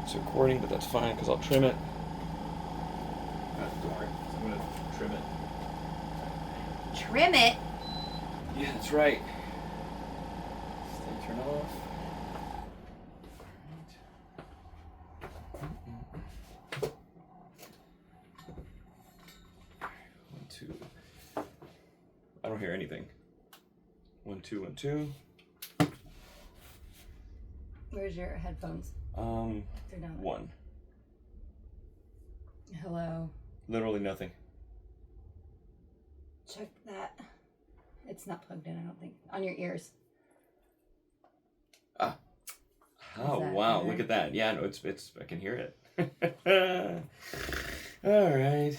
It's recording, but that's fine because I'll trim it. Don't worry, I'm going to trim it. Trim it? Yeah, that's right. Stay turned off. One, two. I don't hear anything. 1, 2, 1, 2. Where's your headphones? They're down there. 1. Hello. Literally nothing. Check that. It's not plugged in, I don't think. On your ears. Ah. Oh, wow. Better? Look at that. Yeah, no, it's I can hear it. All right.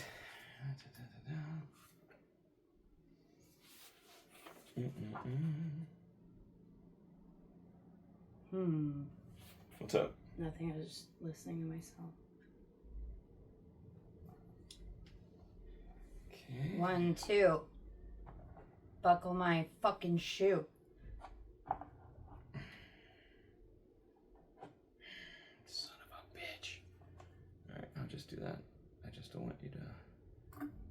What's up? Nothing. I was just listening to myself. Okay. 1, 2. Buckle my fucking shoe. Son of a bitch. All right, I'll just do that. I just don't want you to.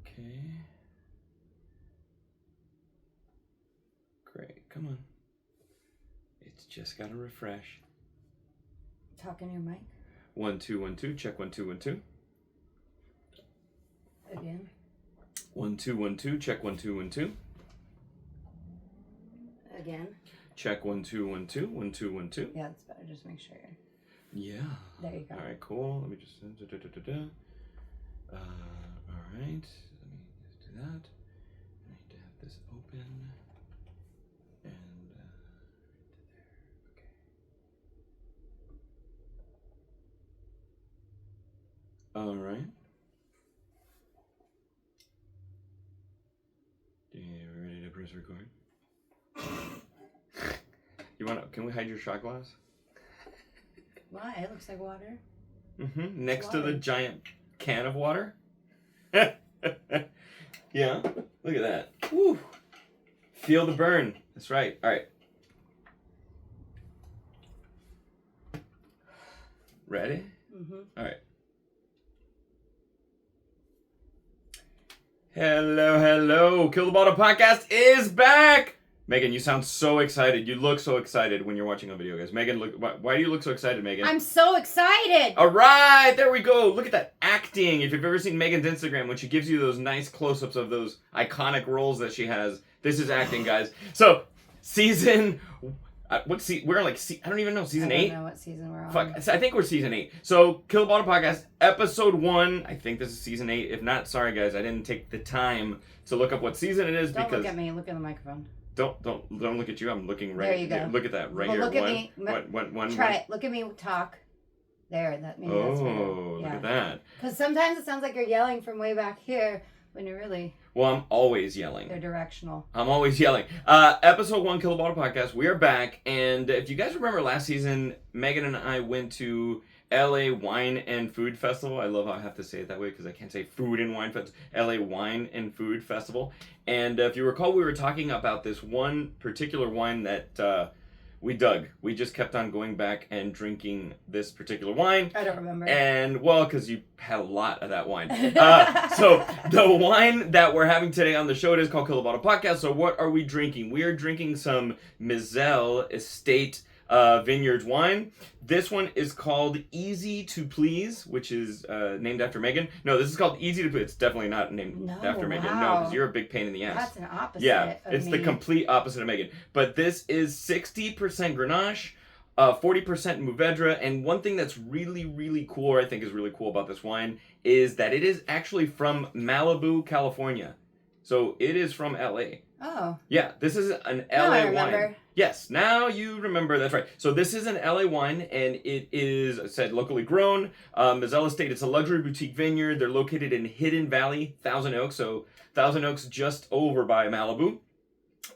Okay. Great. Come on. It's just got to refresh. Talking to your mic. 1, 2, 1, 2. Check 1, 2, 1, 2. Again. 1, 2, 1, 2. Check 1, 2, 1, 2. Again. Check 1, 2, 1, 2. 1, 2, 1, 2. Yeah, that's better. Just make sure you're... Yeah. There you go. All right, cool. Let me just. All right. Let me just do that. I need to have this open. And there. Okay. All right. You ready to press record? You want to? Can we hide your shot glass? Why? It looks like water. Mm-hmm. Next to the giant can of water. Yeah. Look at that. Woo. Feel the burn. That's right. All right. Ready? Mm-hmm. All right. Hello. Kill the Bottle Podcast is back. Megan, you sound so excited. You look so excited when you're watching a video, guys. Megan, look. Why do you look so excited, Megan? I'm so excited. All right, there we go. Look at that acting. If you've ever seen Megan's Instagram, when she gives you those nice close-ups of those iconic roles that she has, this is acting, guys. So, season... we're on I don't even know, season 8? I don't know what season we're on. Fuck, I think we're season 8. So, Kill the Bottle Podcast, episode 1. I think this is season 8. If not, sorry, guys. I didn't take the time to look up what season it is Don't because... look at me. Look at the microphone. Don't look at you. I'm looking right. There you go. Look at that right well, here. Look at me. One. Try it. Look at me talk. There. That maybe that's better. Oh, look at that. Because sometimes it sounds like you're yelling from way back here when you're really... Well, I'm always yelling. They're directional. I'm always yelling. Episode 1, Kill the Bottle Podcast. We are back. And if you guys remember last season, Megan and I went to LA Wine and Food Festival. I love how I have to say it that way because I can't say food and wine festival. LA Wine and Food Festival. And if you recall, we were talking about this one particular wine that we dug. We just kept on going back and drinking this particular wine. I don't remember. And, well, because you had a lot of that wine. So the wine that we're having today on the show, it is called Kill the Bottle Podcast. So what are we drinking? We are drinking some Mizell Estate Vineyards wine. This one is called Easy to Please, which is named after Megan. No, this is called Easy to Please. It's definitely not named after Megan. No, because you're a big pain in the ass. That's an opposite. Yeah, it's me. the complete opposite of Megan. But this is 60% Grenache, 40% Mourvedre, and one thing that's really, really cool, or I think is really cool about this wine, is that it is actually from Malibu, California. So it is from LA. Oh. Yeah, this is an LA now I remember. wine. Yes, now you remember. That's right. So this is an LA wine, and it is, I said, locally grown. Mizell Estate, it's a luxury boutique vineyard. They're located in Hidden Valley, Thousand Oaks. So Thousand Oaks just over by Malibu.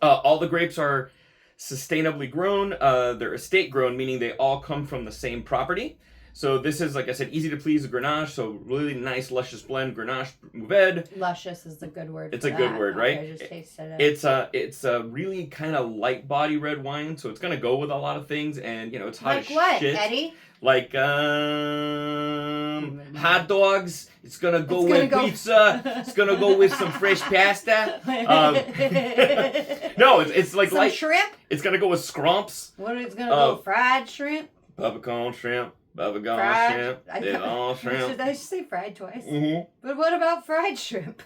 All the grapes are sustainably grown. They're estate grown, meaning they all come from the same property. So this is, like I said, easy to please Grenache. So really nice, luscious blend. Grenache, Mourvedre. Luscious is the good word. It's for a good that. word, right? I just tasted it. It's a really kind of light body red wine, so it's gonna go with a lot of things, and it's hot like as what, shit. Eddie? Like hot dogs. It's gonna go with pizza. It's gonna go with some fresh pasta. No, it's like some shrimp. It's gonna go with scrumps. What is gonna go? Fried shrimp. Popcorn shrimp. Popcorn shrimp. It's all shrimp. I should say fried twice. Mm-hmm. But what about fried shrimp?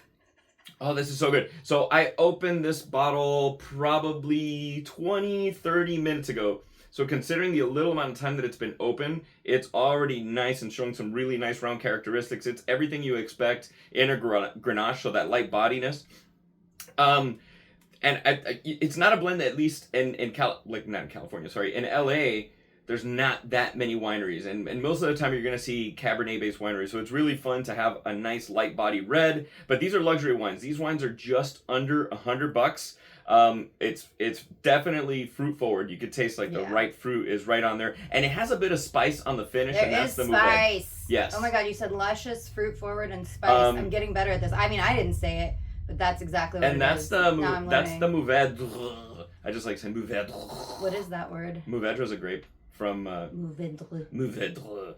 Oh, this is so good. So I opened this bottle probably 20-30 minutes ago. So considering the little amount of time that it's been open, it's already nice and showing some really nice round characteristics. It's everything you expect in a Grenache, so that light bodiness. And it's not a blend that, at least not in California, sorry, in LA, there's not that many wineries, and most of the time you're going to see Cabernet-based wineries, so it's really fun to have a nice light body red. But these are luxury wines. These wines are just under $100. It's definitely fruit forward. You could taste like the right fruit is right on there, and it has a bit of spice on the finish. There and that's is the spice. Yes. Oh my God, you said luscious, fruit forward, and spice. I'm getting better at this. I mean, I didn't say it, but that's exactly what and it is. And that's the Mourvedre. I just like saying Mourvedre. What is that word? Mourvedre is a grape. From Mourvedre.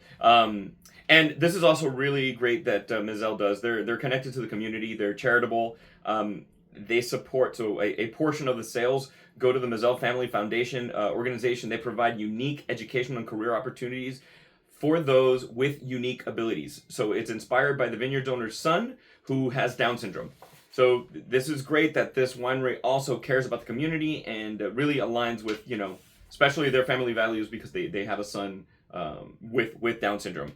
And this is also really great that Mizell does. They're connected to the community. They're charitable. They support, so a portion of the sales go to the Mizell Family Foundation organization. They provide unique educational and career opportunities for those with unique abilities. So it's inspired by the vineyard owner's son who has Down syndrome. So this is great that this winery also cares about the community and really aligns with, especially their family values, because they have a son with Down syndrome.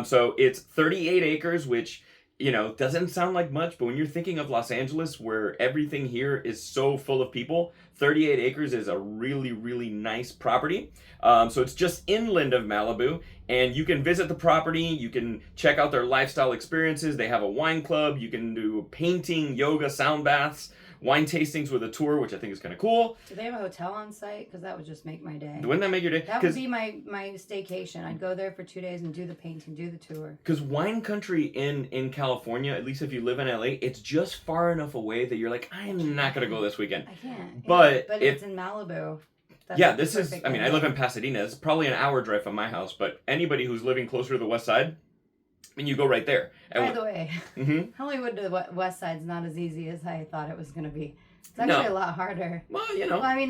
So it's 38 acres, which, doesn't sound like much, but when you're thinking of Los Angeles, where everything here is so full of people, 38 acres is a really, really nice property. So it's just inland of Malibu, and you can visit the property, you can check out their lifestyle experiences. They have a wine club, you can do painting, yoga, sound baths, wine tastings with a tour, which I think is kind of cool. Do they have a hotel on site? Because that would just make my day. Wouldn't that make your day? That would be my staycation. I'd go there for 2 days and do the painting, do the tour. Because wine country in California, at least if you live in LA, it's just far enough away that you're like, I'm not going to go this weekend. I can't. But if it's in Malibu. This is, I live in Pasadena. It's probably an hour drive from my house, but anybody who's living closer to the west side, you go right there. By the way, Hollywood to the west side's not as easy as I thought it was going to be. It's actually a lot harder. Well,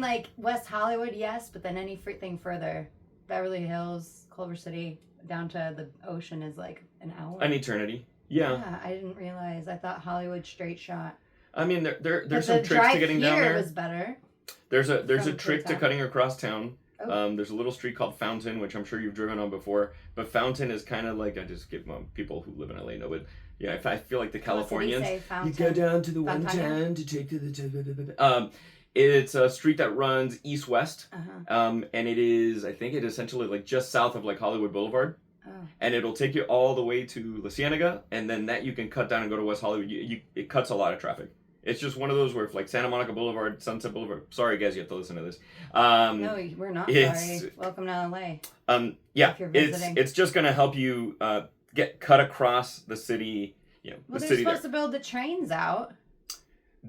like West Hollywood, yes, but then anything further, Beverly Hills, Culver City, down to the ocean is like an hour. An eternity. Yeah. I didn't realize. I thought Hollywood straight shot. There's some tricks to getting down there. The drive here was better. There's a trick to cutting across town. Oh. There's a little street called Fountain, which I'm sure you've driven on before. But Fountain is kind of like, I just give people who live in LA know it. Yeah, I feel like the Californians. You go down to the 110 to take to the. It's a street that runs east-west, and it is, I think, essentially like just south of like Hollywood Boulevard. Oh. And it'll take you all the way to La Cienega, and then that you can cut down and go to West Hollywood. It cuts a lot of traffic. It's just one of those where, if like Santa Monica Boulevard, Sunset Boulevard. Sorry, guys, you have to listen to this. No, we're not sorry. Welcome to LA. It's just gonna help you get cut across the city. Well, they're supposed to build the trains out.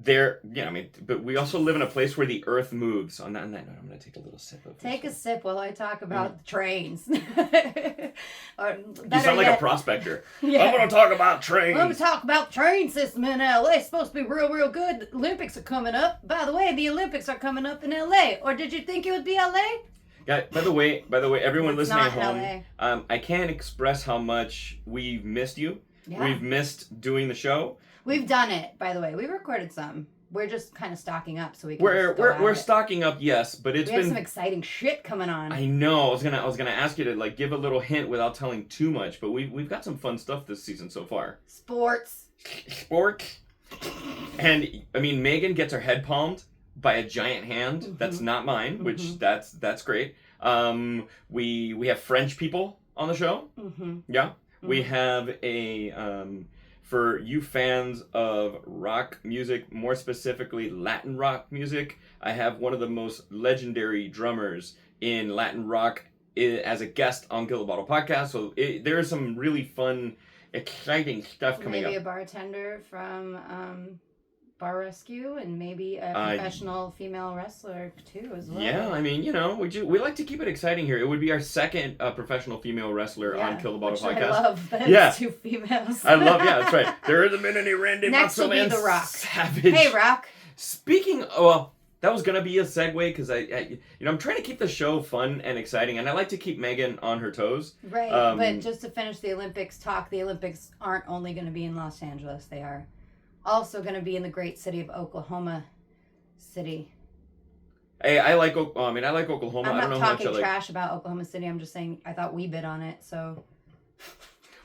But we also live in a place where the earth moves. On that note, I'm going to take a little sip of this. Take a sip while I talk about the trains. You sound like a prospector. Yeah. I'm going to talk about trains. Let me talk about the train system in LA. It's supposed to be real, real good. The Olympics are coming up. By the way, the Olympics are coming up in LA. Or did you think it would be LA? Yeah, by the way, everyone listening at home, I can't express how much we've missed you. Yeah. We've missed doing the show. We've done it, by the way. We recorded some. We're just kind of stocking up so we can. We're stocking up, yes, but we have some exciting shit coming on. I know. I was gonna ask you to like give a little hint without telling too much, but we've got some fun stuff this season so far. Sports. And Megan gets her head palmed by a giant hand. Mm-hmm. That's not mine, which that's great. We have French people on the show. Mm-hmm. Yeah. Mm-hmm. We have a for you fans of rock music, more specifically Latin rock music, I have one of the most legendary drummers in Latin rock as a guest on Kill the Bottle podcast. So there is some really fun, exciting stuff coming maybe up. a bartender from Bar Rescue, and maybe a professional female wrestler too as well. Yeah, I mean, we like to keep it exciting here. It would be our second professional female wrestler on Kill the Bottle podcast. I love that it's two females. I love, that's right. There isn't been any Randy Next Macho will be Man The Rock. Savage. Hey, Rock. Speaking, well, that was gonna be a segue because I'm trying to keep the show fun and exciting, and I like to keep Megan on her toes. Right, but just to finish the Olympics talk, the Olympics aren't only going to be in Los Angeles; they are also going to be in the great city of Oklahoma City. Hey, I like Oklahoma. I'm I don't not know talking how much trash about Oklahoma City. I'm just saying I thought we bid on it, so.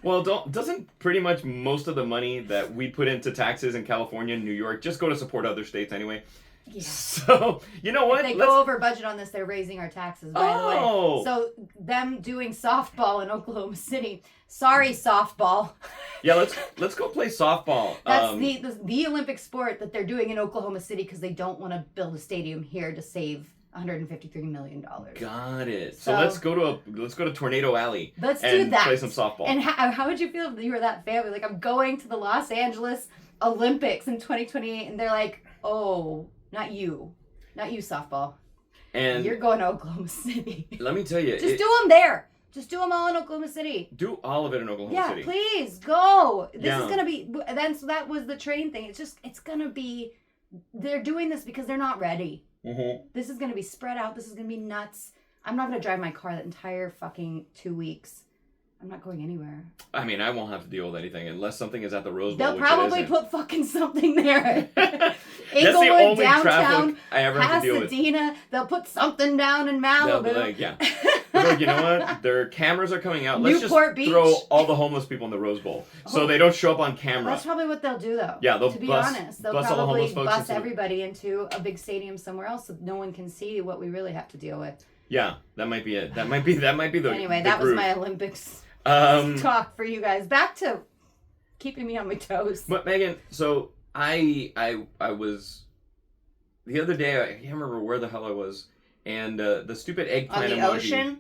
Well, doesn't pretty much most of the money that we put into taxes in California and New York just go to support other states anyway? Yeah. So, you know what? If they go over budget on this, they're raising our taxes, by the way. So, them doing softball in Oklahoma City. Sorry, softball. Yeah, let's go play softball. That's the Olympic sport that they're doing in Oklahoma City because they don't want to build a stadium here to save $153 million. Got it. So let's go to Tornado Alley. Let's do that. Play some softball. And how would you feel if you were that family? Like, I'm going to the Los Angeles Olympics in 2028, and they're like, oh, not you softball. And you're going to Oklahoma City. Let me tell you. Just do them there. Just do them all in Oklahoma City. Do all of it in Oklahoma City. Yeah, please, go. This is going to be, that was the train thing. It's going to be, they're doing this because they're not ready. Mm-hmm. This is going to be spread out. This is going to be nuts. I'm not going to drive my car that entire fucking 2 weeks. I'm not going anywhere. I mean, I won't have to deal with anything unless something is at the Rose Bowl. They'll probably put fucking something there. That's the only traffic I ever have to deal with. Pasadena. They'll put something down in Malibu. They'll be like, yeah. Like, you know what? Their cameras are coming out. Let's Newport just Beach. Throw all the homeless people in the Rose Bowl so they don't show up on camera. That's probably what they'll do, though. Yeah, to be honest, they'll probably bus everybody into a big stadium somewhere else so no one can see what we really have to deal with. Yeah, that might be it. That might be the Anyway, that was my Olympics talk for you guys. Back to keeping me on my toes. But Megan, so I was the other day. I can't remember where the hell I was, and the stupid eggplant emoji. On the ocean.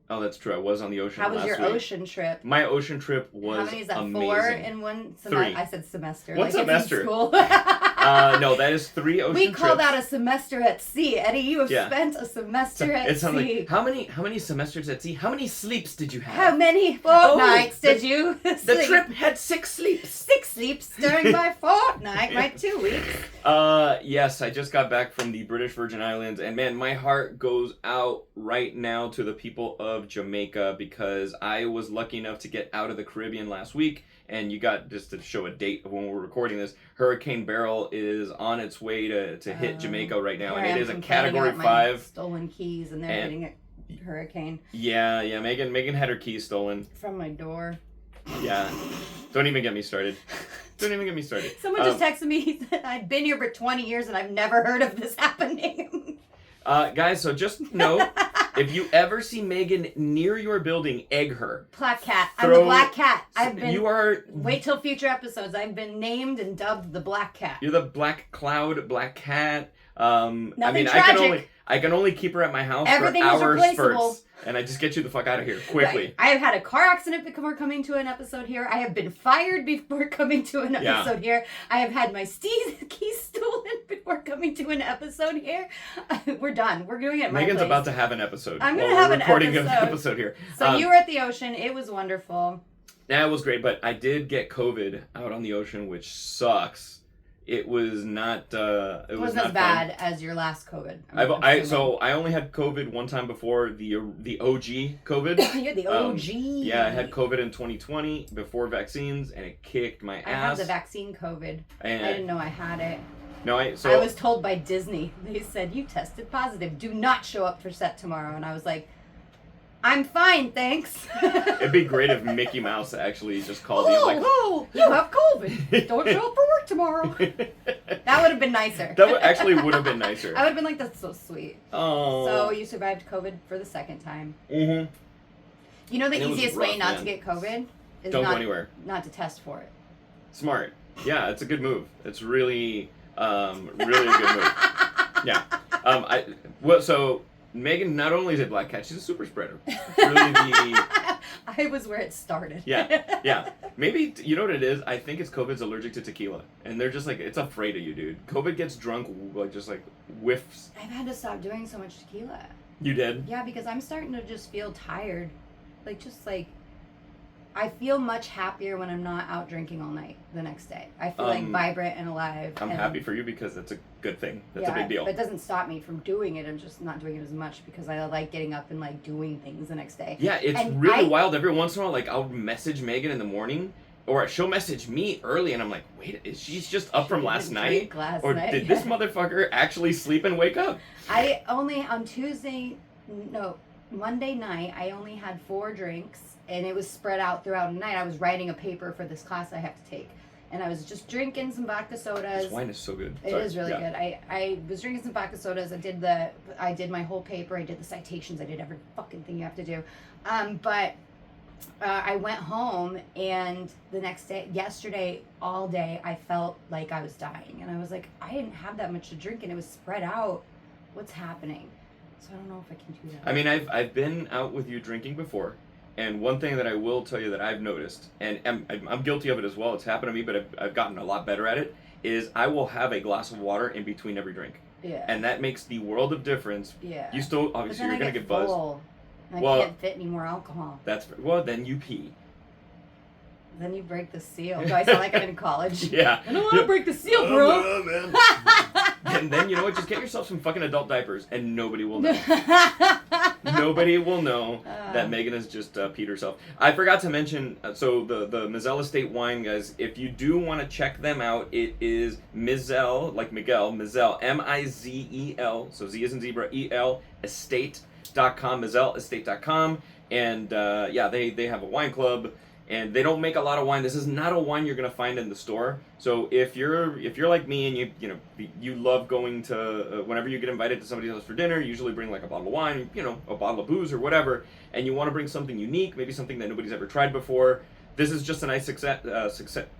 Oh, that's true. I was on the ocean. How was your week. ocean trip? My ocean trip was amazing. How many is that? Amazing. 4 in one semester? 3. I said semester. One semester. It's in school. No, that is 3 ocean trips. We call that a semester at sea. Eddie, you have spent a semester at sea. Like, how many semesters at sea? How many sleeps did you have? How many fortnights did you sleep? The trip had 6 sleeps. 6 sleeps during my fortnight, my 2 weeks. Yes, I just got back from the British Virgin Islands, and man, my heart goes out right now to the people of Jamaica because I was lucky enough to get out of the Caribbean last week, and you got, just to show a date of when we're recording this, Hurricane Beryl is on its way to hit Jamaica right now, and it is a Category 5. Stolen keys, and they're hitting a hurricane. Yeah, Megan had her keys stolen. From my door. Yeah. Don't even get me started. Don't even get me started. Someone just texted me that I've been here for 20 years and I've never heard of this happening. Guys, so just know, if you ever see Megan near your building, egg her. Black cat. I'm the Black Cat. You are... Wait till future episodes. I've been named and dubbed the Black Cat. You're the Black Cloud, Black Cat. Nothing tragic. I can only keep her at my house Everything for hour replaceable. spurts. And I just get you the fuck out of here quickly. Right. I have had a car accident before coming to an episode here. I have been fired before coming to an episode here. I have had my keys stolen before coming to an episode here. We're done. We're doing it at my Megan's place. about to have an episode. I'm going to have an episode. Recording an episode here. So you were at the ocean. It was wonderful. Yeah, it was great. But I did get COVID out on the ocean, which sucks. It was not. It wasn't as bad as your last COVID. So I only had COVID one time before the OG COVID. You're the OG. Yeah, I had COVID in 2020 before vaccines, and it kicked my ass. I have the vaccine COVID. And I didn't know I had it. No, I was told by Disney. They said you tested positive. Do not show up for set tomorrow. And I was like, I'm fine, thanks. It'd be great if Mickey Mouse actually just called you like, "Oh, you have COVID. Don't show up for work tomorrow." That would have been nicer. That would have been nicer. I would have been like, "That's so sweet." Oh. So you survived COVID for the second time. Mm-hmm. You know the easiest way not to get COVID is don't go anywhere. Not to test for it. Smart. Yeah, it's a good move. It's really a good move. Yeah. So Megan, not only is a black cat, she's a super spreader. Really the... I was where it started. Yeah. Maybe, you know what it is? I think it's COVID's allergic to tequila. And they're just like, it's afraid of you, dude. COVID gets drunk, like, just like whiffs. I've had to stop doing so much tequila. You did? Yeah, because I'm starting to just feel tired. Like, just like, I feel much happier when I'm not out drinking all night the next day. I feel like vibrant and alive. I'm happy for you because that's a good thing. That's a big deal. But it doesn't stop me from doing it. I'm just not doing it as much because I like getting up and like doing things the next day. Yeah, it's really wild. Every once in a while, like I'll message Megan in the morning, or she'll message me early, and I'm like, wait, is she just up from last night? Or did this motherfucker actually sleep and wake up? I only, on Monday night, I only had 4 drinks, and it was spread out throughout the night. I was writing a paper for this class I have to take, and I was just drinking some vodka sodas. This wine is so good. It is really good. I was drinking some vodka sodas. I did my whole paper. I did the citations. I did every fucking thing you have to do. But I went home, and the next day, yesterday, all day, I felt like I was dying, and I was like, I didn't have that much to drink, and it was spread out. What's happening? So I don't know if I can do that. I mean, I've been out with you drinking before, and one thing that I will tell you that I've noticed, and I'm guilty of it as well, it's happened to me, but I've gotten a lot better at it, is I will have a glass of water in between every drink. Yeah. And that makes the world of difference. Yeah. You still, obviously, you're going to get buzzed. And I can't fit any more alcohol. Then you pee. Then you break the seal. Do I sound like I'm in college? Yeah. I don't want to break the seal, bro. Man. And then, you know what? Just get yourself some fucking adult diapers, and nobody will know. Nobody will know that Megan has just peed herself. I forgot to mention, so the Mizell Estate wine, guys, if you do want to check them out, it is Mizell, like Miguel, Mizell, M-I-Z-E-L, so Z as in zebra, E-L, estate.com, MizellEstate.com, and they have a wine club. And they don't make a lot of wine. This is not a wine you're gonna find in the store. So if you're like me and you love going to whenever you get invited to somebody's house for dinner, you usually bring like a bottle of wine, a bottle of booze or whatever, and you want to bring something unique, maybe something that nobody's ever tried before. This is just a nice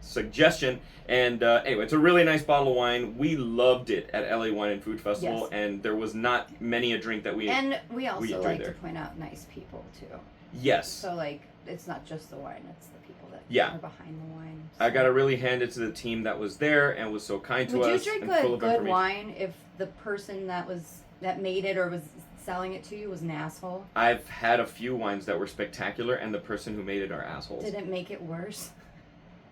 suggestion. And anyway, it's a really nice bottle of wine. We loved it at LA Wine and Food Festival, and there was not many a drink that we also like to point out nice people too. Yes. So like, it's not just the wine, it's the people that are behind the wine. So. I gotta really hand it to the team that was there and was so kind to us. Would you drink a good wine if the person that made it or was selling it to you was an asshole? I've had a few wines that were spectacular, and the person who made it are assholes. Did it make it worse?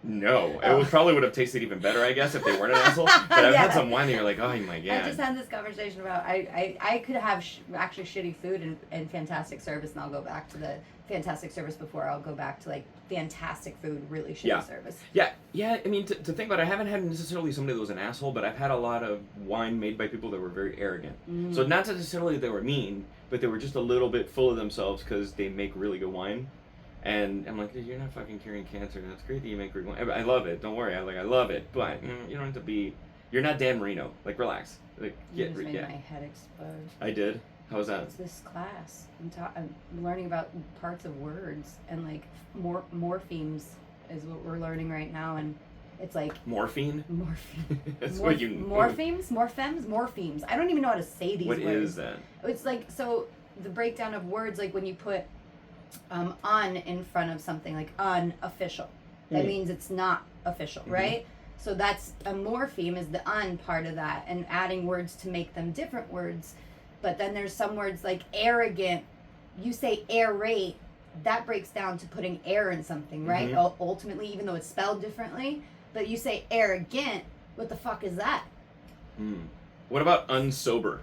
No, it probably would have tasted even better, I guess, if they weren't an asshole. But I've had some wine that you're like, oh my god. I just had this conversation about I could have actually shitty food and fantastic service, and I'll go back to the fantastic service before I'll go back to like fantastic food, really shitty service. Yeah. I mean, to think about it, I haven't had necessarily somebody that was an asshole, but I've had a lot of wine made by people that were very arrogant. Mm. So not necessarily they were mean, but they were just a little bit full of themselves because they make really good wine. And I'm like, you're not fucking curing cancer. That's great that you make great wine. I love it. Don't worry. I love it. But you don't have to be. You're not Dan Marino. Like, relax. Like, you just made my head explode. I did. How was that? It's this class. I'm learning about parts of words, and like morphemes is what we're learning right now, and it's like morphine. That's what you morphemes. I don't even know how to say these words. What is that? It's like, so the breakdown of words, like when you put un in front of something, like unofficial, that means it's not official, right? So that's a morpheme, is the un part of that, and adding words to make them different words. But then there's some words like arrogant. You say aerate, that breaks down to putting air in something, right? Ultimately, even though it's spelled differently. But you say arrogant, what the fuck is that? What about unsober?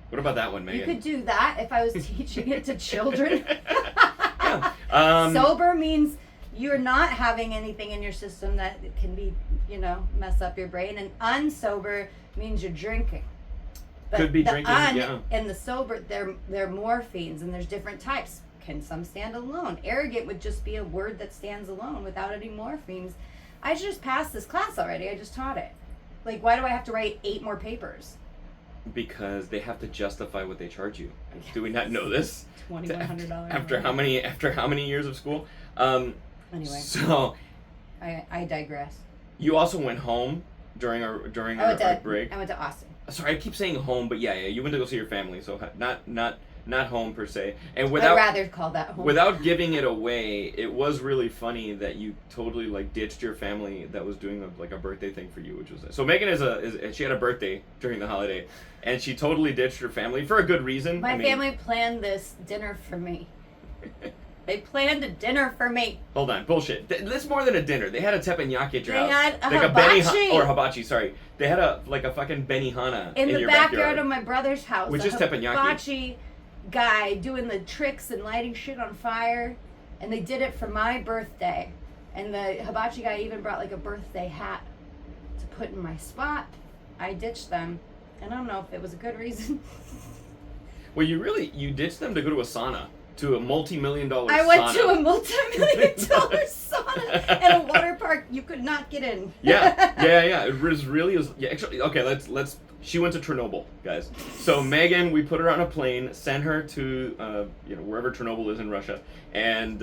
What about that one, Megan? You could do that if I was teaching it to children. Yeah. Sober means you're not having anything in your system that can be, mess up your brain. And unsober means you're drinking. But could be drinking, and the sober, they're morphemes, and there's different types. Can some stand alone? Arrogant would just be a word that stands alone without any morphemes. I just passed this class already. I just taught it. Like, why do I have to write 8 more papers? Because they have to justify what they charge you. Do we not know this? $2,100. After how many years of school? Anyway. So. I digress. You also went home during our break. I went to Austin. Sorry, I keep saying home, but yeah, you went to go see your family, so not home per se. And I'd rather call that home. Without giving it away, it was really funny that you totally like ditched your family that was doing a birthday thing for you, which was so Megan she had a birthday during the holiday, and she totally ditched her family for a good reason. My family planned this dinner for me. They planned a dinner for me. Hold on, bullshit. That's more than a dinner. They had a teppanyaki at your house. They had a hibachi. Hibachi, sorry. They had a fucking benihana in your backyard backyard of my brother's house. Which is teppanyaki. Hibachi guy doing the tricks and lighting shit on fire, and they did it for my birthday. And the hibachi guy even brought like a birthday hat to put in my spot. I ditched them, and I don't know if it was a good reason. Well, you ditched them to go to a sauna. To a multi-million-dollar sauna. I went to a multi-million-dollar sauna at a water park you could not get in. Yeah. It was really. Yeah, actually, okay. Let's. She went to Chernobyl, guys. So Megan, we put her on a plane, sent her to wherever Chernobyl is in Russia, and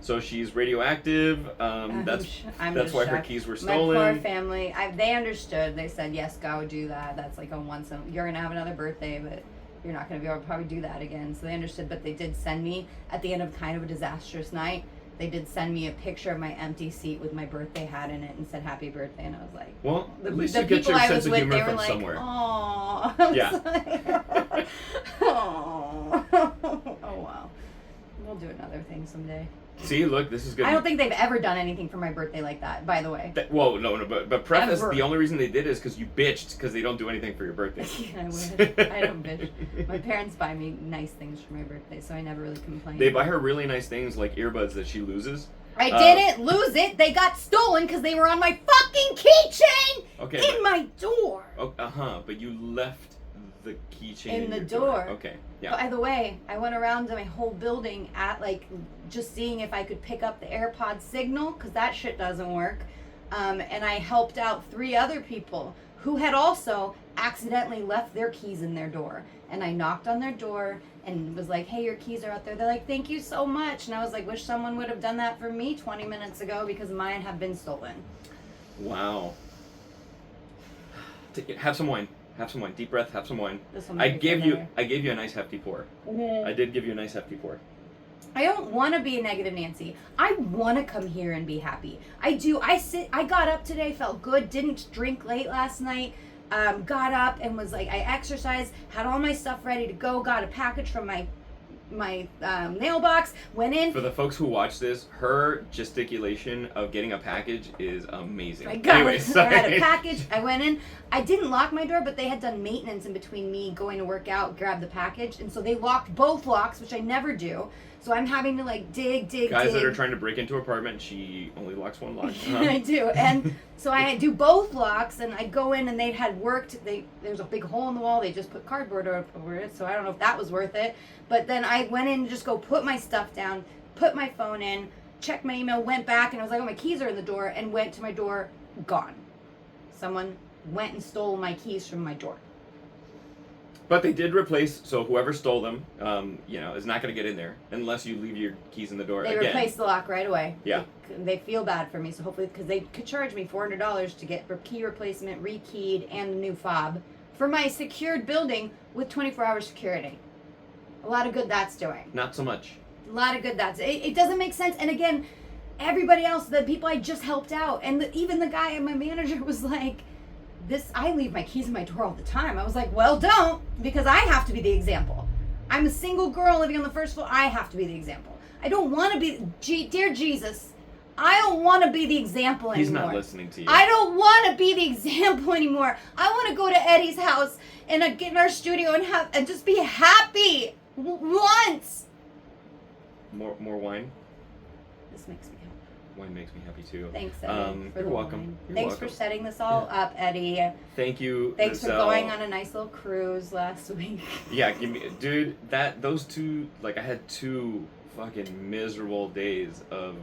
so she's radioactive. That's why her keys were stolen. My poor family. They understood. They said, yes, go do that. That's like you're gonna have another birthday, but you're not going to be able to probably do that again. So they understood, but they did send me, at the end of kind of a disastrous night, they did send me a picture of my empty seat with my birthday hat in it and said happy birthday, and I was like, well, at least you get your sense of humor from somewhere. Aww. Yeah. Oh wow. We'll do another thing someday. See, look, this is good. I don't think they've ever done anything for my birthday like that, by the way. No, but preface, the only reason they did is because you bitched because they don't do anything for your birthday. Yeah, I wish. I don't bitch. My parents buy me nice things for my birthday, so I never really complain. They buy her really nice things like earbuds that she loses. I didn't lose it. They got stolen because they were on my fucking keychain in my door. Oh, but you left the keychain in the door. Okay, yeah. By the way, I went around to my whole building at just seeing if I could pick up the AirPod signal because that shit doesn't work. And I helped out 3 other people who had also accidentally left their keys in their door. And I knocked on their door and was like, hey, your keys are out there. They're like, thank you so much. And I was like, wish someone would have done that for me 20 minutes ago because mine have been stolen. Wow. Have some wine. Have some wine. Deep breath. Have some wine. I gave you a nice hefty pour. Mm-hmm. I did give you a nice hefty pour. I don't want to be a negative Nancy. I want to come here and be happy. I do. I got up today, felt good, didn't drink late last night, got up and was like, I exercised, had all my stuff ready to go, got a package from my mailbox, went in. For the folks who watch this, her gesticulation of getting a package is amazing. I had a package. I went in. I didn't lock my door, but they had done maintenance in between me going to work out, grab the package, and so they locked both locks, which I never do. So I'm having to dig. Guys that are trying to break into an apartment, she only locks one lock. I do, and so I do both locks, and I go in, and they had worked. There's a big hole in the wall. They just put cardboard over it, so I don't know if that was worth it. But then I went in and just go put my stuff down, put my phone in, checked my email, went back, and I was like, oh, my keys are in the door, and went to my door, gone. Someone went and stole my keys from my door. But they did replace, so whoever stole them, is not going to get in there unless you leave your keys in the door again. They replaced the lock right away. Yeah. They feel bad for me, so hopefully, because they could charge me $400 to get key replacement, rekeyed, and a new fob for my secured building with 24-hour security. A lot of good that's doing. Not so much. A lot of good that's. It doesn't make sense. And again, everybody else, the people I just helped out, and even the guy, my manager was like, I leave my keys in my door all the time. I was like, well, don't, because I have to be the example. I'm a single girl living on the first floor. I have to be the example. I don't want to be, dear Jesus, I don't want to be the example anymore. He's not listening to you. I don't want to be the example anymore. I want to go to Eddie's house and get in our studio and just be happy once. More wine? This makes me happy. Wine makes me happy too. Thanks, Eddie. You're welcome. Thanks for setting this all up, Eddie. Thank you. Thanks for going on a nice little cruise last week. Yeah, dude, those 2, I had 2 fucking miserable days of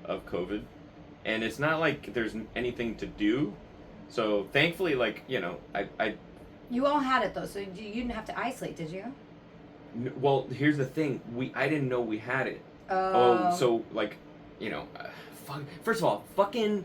COVID, and it's not like there's anything to do. So thankfully, I. You all had it though, so you didn't have to isolate, did you? Well, here's the thing. I didn't know we had it. So first of all, fucking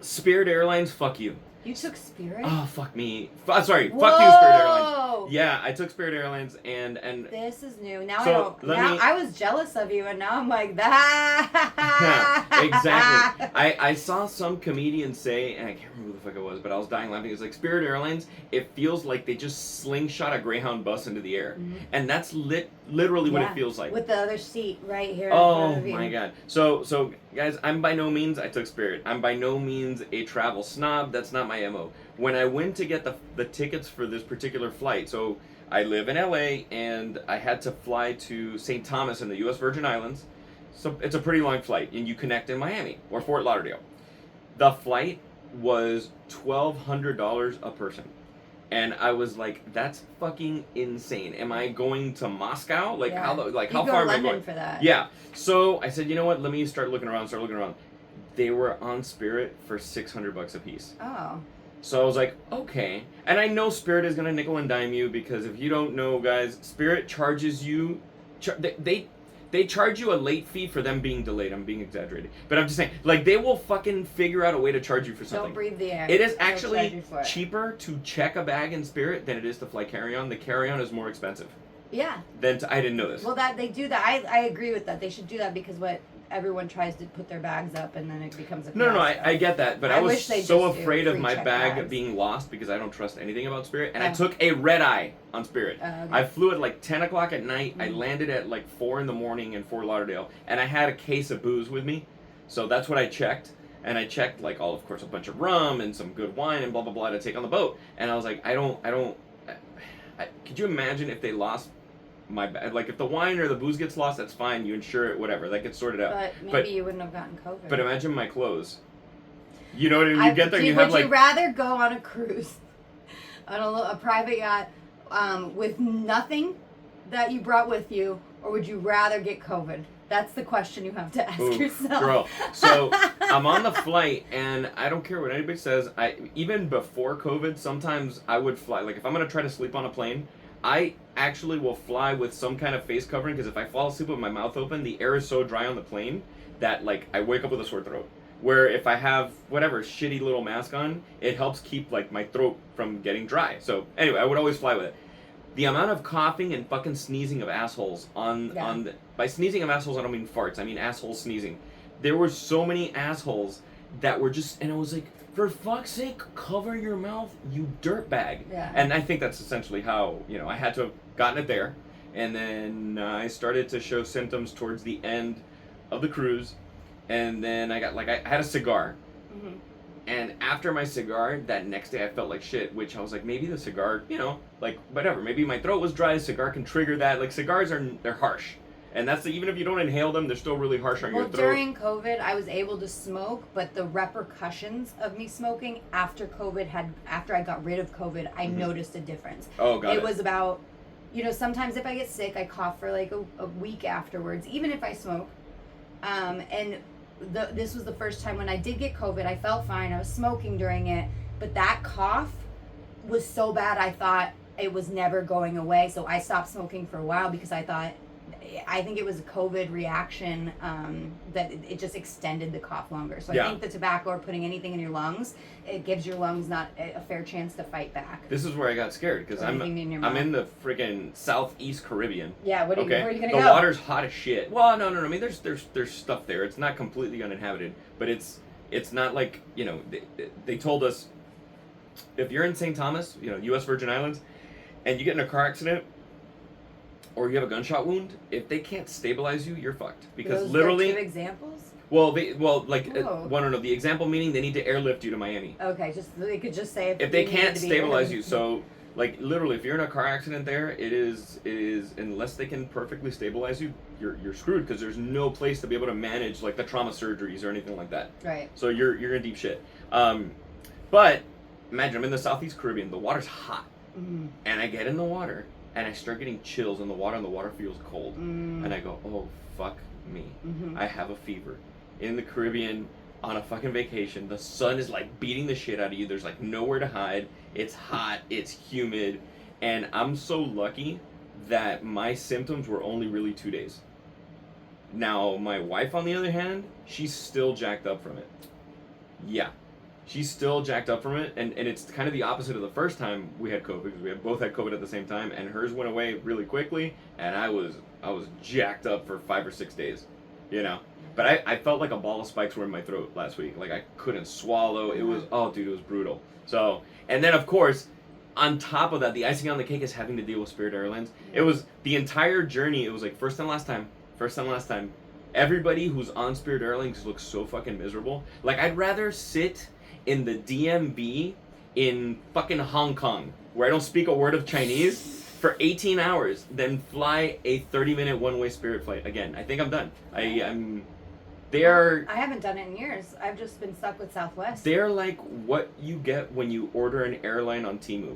Spirit Airlines, fuck you. You took Spirit? Oh, fuck me. Sorry, fuck you, Spirit Airlines. Yeah, I took Spirit Airlines, and this is new. Now so I was jealous of you, and now I'm like that. Exactly. I saw some comedian say, and I can't remember who the fuck it was, but I was dying laughing. It's like Spirit Airlines. It feels like they just slingshot a Greyhound bus into the air, and that's literally what it feels like. With the other seat right here. Oh in front of you. My god. So guys, I'm by no means I took Spirit. I'm by no means a travel snob. That's not my MO. When I went to get the tickets for this particular flight, so I live in LA and I had to fly to St. Thomas in the US Virgin Islands. So it's a pretty long flight, and you connect in Miami or Fort Lauderdale. The flight was $1,200 a person. And I was like, that's fucking insane. Am I going to Moscow? Like, how far am I going? For that. Yeah. So I said, you know what? Let me start looking around. They were on Spirit for $600 a piece. Oh. So I was like, okay. And I know Spirit is gonna nickel and dime you, because if you don't know, guys, Spirit charges you. They charge you a late fee for them being delayed. I'm being exaggerated, but I'm just saying, like, they will fucking figure out a way to charge you for something. Don't breathe the air. It is actually cheaper to check a bag in Spirit than it is to fly carry-on. The carry-on is more expensive. Yeah. I didn't know this. Well, they do that. I agree with that. They should do that, because everyone tries to put their bags up, and then it becomes a No, I get that, but I was so afraid of my bag bags. being lost, because I don't trust anything about Spirit, and I took a red eye on Spirit. Okay. I flew at like 10 o'clock at night. I landed at like 4 in the morning in Fort Lauderdale, and I had a case of booze with me, so that's what I checked. And I checked, like, of course, a bunch of rum and some good wine and blah blah blah to take on the boat. And I was like, could you imagine if they lost my bag? Like, if the wine or the booze gets lost, that's fine. You insure it, whatever. That gets sorted out. But maybe you wouldn't have gotten COVID. But imagine my clothes. You know what I mean? You get there and you have, like... Would you rather go on a cruise, on a private yacht, with nothing that you brought with you, or would you rather get COVID? That's the question you have to ask yourself. Girl. So I'm on the flight, and I don't care what anybody says. Even before COVID, sometimes I would fly. Like, if I'm going to try to sleep on a plane, I actually will fly with some kind of face covering, because if I fall asleep with my mouth open, the air is so dry on the plane that, like, I wake up with a sore throat. Where if I have whatever shitty little mask on, it helps keep, like, my throat from getting dry. So anyway, I would always fly with it. The amount of coughing and fucking sneezing of assholes by sneezing of assholes, I don't mean farts, I mean assholes sneezing. There were so many assholes that were just, and I was like, for fuck's sake, cover your mouth, you dirtbag. Yeah. And I think that's essentially how, I had to have gotten it there. And then I started to show symptoms towards the end of the cruise. And then I got, I had a cigar. Mm-hmm. And after my cigar, that next day I felt like shit, which I was like, maybe the cigar, whatever. Maybe my throat was dry, a cigar can trigger that. Like, cigars they're harsh. And that's even if you don't inhale them, they're still really harsh on your throat. During COVID, I was able to smoke, but the repercussions of me smoking after I got rid of COVID, I noticed a difference. Oh, got it. It was about, sometimes if I get sick, I cough for like a week afterwards, even if I smoke. This was the first time when I did get COVID, I felt fine. I was smoking during it, but that cough was so bad, I thought it was never going away. So I stopped smoking for a while, because I think it was a COVID reaction, that it just extended the cough longer. So I think the tobacco, or putting anything in your lungs, it gives your lungs not a fair chance to fight back. This is where I got scared, because I'm in the freaking Southeast Caribbean. Yeah, where are you gonna go? The water's hot as shit. Well, no. I mean, there's stuff there. It's not completely uninhabited, but it's not like, they told us, if you're in St. Thomas, U.S. Virgin Islands, and you get in a car accident, or you have a gunshot wound, if they can't stabilize you, you're fucked. Because those literally... Are 2 examples? One or no. The example meaning they need to airlift you to Miami. Okay, they could just say if they can't stabilize you. So, literally, if you're in a car accident there, it is unless they can perfectly stabilize you, you're screwed, because there's no place to be able to manage, like, the trauma surgeries or anything like that. Right. So you're in deep shit. But imagine I'm in the Southeast Caribbean. The water's hot, and I get in the water. And I start getting chills in the water, and the water feels cold. And I go, oh, fuck me. I have a fever. In the Caribbean, on a fucking vacation, the sun is, like, beating the shit out of you. There's, like, nowhere to hide. It's hot. It's humid. And I'm so lucky that my symptoms were only really 2 days. Now, my wife, on the other hand, she's still jacked up from it. Yeah. she's still jacked up from it, and it's kind of the opposite of the first time we had COVID, because we both had COVID at the same time, and hers went away really quickly, and I was jacked up for 5 or 6 days, you know. But I felt like a ball of spikes were in my throat last week. Like, I couldn't swallow. It was, oh, dude, it was brutal. So, and then, of course, on top of that, the icing on the cake is having to deal with Spirit Airlines. It was the entire journey. It was like first and last time. Everybody who's on Spirit Airlines looks so fucking miserable. Like, I'd rather sit in the DMV in fucking Hong Kong, where I don't speak a word of Chinese, for 18 hours than fly a 30-minute one-way Spirit flight. Again, I think I'm done. I haven't done it in years. I've just been stuck with Southwest. They're like what you get when you order an airline on Temu.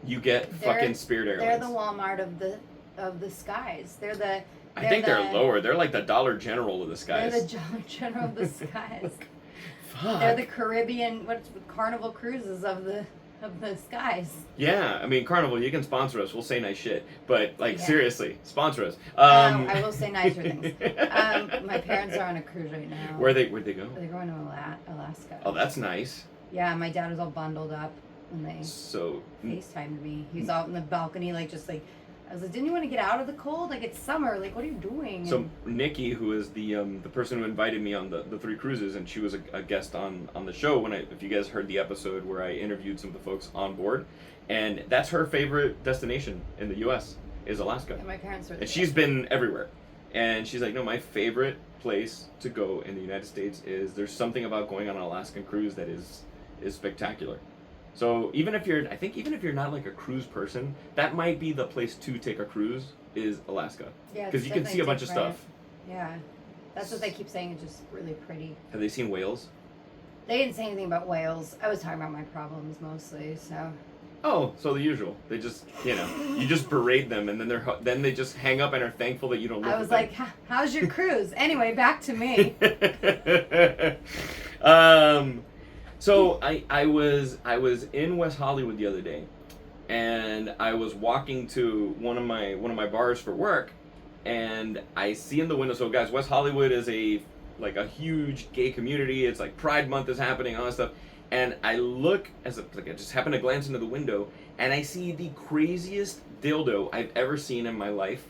You get fucking Spirit Airlines. They're the Walmart of the skies. I think they're lower. They're like the Dollar General of the skies. They're the Dollar General of the skies. Fuck. They're the Caribbean, Carnival Cruises of the skies. Yeah, I mean, Carnival, you can sponsor us. We'll say nice shit, but seriously, sponsor us. I will say nicer things. My parents are on a cruise right now. Where'd they go? They're going to Alaska. Oh, that's nice. Yeah, my dad was all bundled up when they FaceTimed me. He was out in the balcony, I was like, didn't you want to get out of the cold? Like, it's summer. Like, what are you doing? So Nikki, who is the person who invited me on the 3 cruises, and she was a guest on the show if you guys heard the episode where I interviewed some of the folks on board, and that's her favorite destination in the U.S. is Alaska. And my parents were there. And she's been everywhere. And she's like, no, my favorite place to go in the United States is, there's something about going on an Alaskan cruise that is spectacular. So even if you're not like a cruise person, that might be the place to take a cruise, is Alaska. Yeah, because you can see a bunch of stuff. Yeah, that's what they keep saying. It's just really pretty. Have they seen whales? They didn't say anything about whales. I was talking about my problems mostly. So. Oh, so the usual. They just, you just berate them, and then they just hang up and are thankful that you don't live I was like, how's your cruise? Anyway, back to me. So I was in West Hollywood the other day, and I was walking to one of my bars for work, and I see in the window. So guys, West Hollywood is a huge gay community. It's like Pride Month is happening, all that stuff. And I look I just happen to glance into the window, and I see the craziest dildo I've ever seen in my life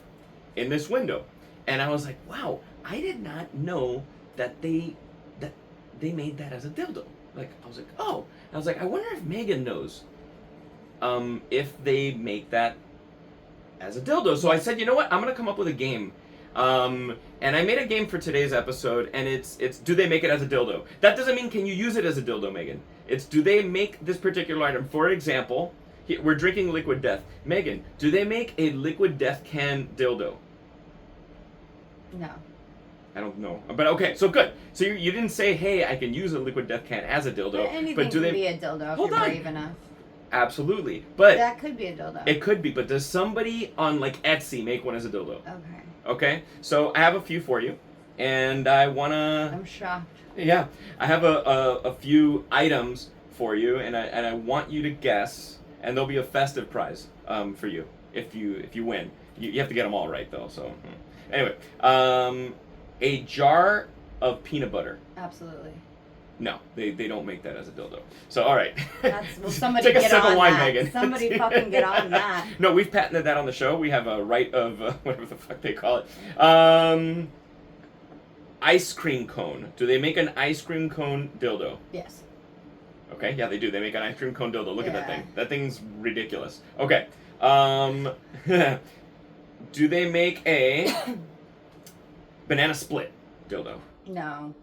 in this window. And I was like, wow, I did not know that they made that as a dildo. Like, I was like, oh. I was like, I wonder if Megan knows if they make that as a dildo. So I said, you know what? I'm going to come up with a game. And I made a game for today's episode, and it's do they make it as a dildo? That doesn't mean can you use it as a dildo, Megan. It's do they make this particular item. For example, we're drinking Liquid Death. Megan, do they make a Liquid Death can dildo? No. I don't know, but okay, so good. So you didn't say, hey, I can use a Liquid Death can as a dildo. Anything can be a dildo if you're brave enough. Absolutely, but that could be a dildo. It could be, but does somebody on Etsy make one as a dildo? Okay. Okay, so I have a few for you, and I wanna. I'm shocked. Yeah, I have a few items for you, and I want you to guess, and there'll be a festive prize for you if you win. You have to get them all right though. So anyway, a jar of peanut butter. Absolutely. No, they don't make that as a dildo. So all right. Somebody take a get sip on of wine, that. Megan. Somebody fucking get on that. No, we've patented that on the show. We have a right of whatever the fuck they call it. Ice cream cone. Do they make an ice cream cone dildo? Yes. Okay, yeah, they do. They make an ice cream cone dildo. Look at that thing. That thing's ridiculous. Okay. Do they make a banana split dildo? No.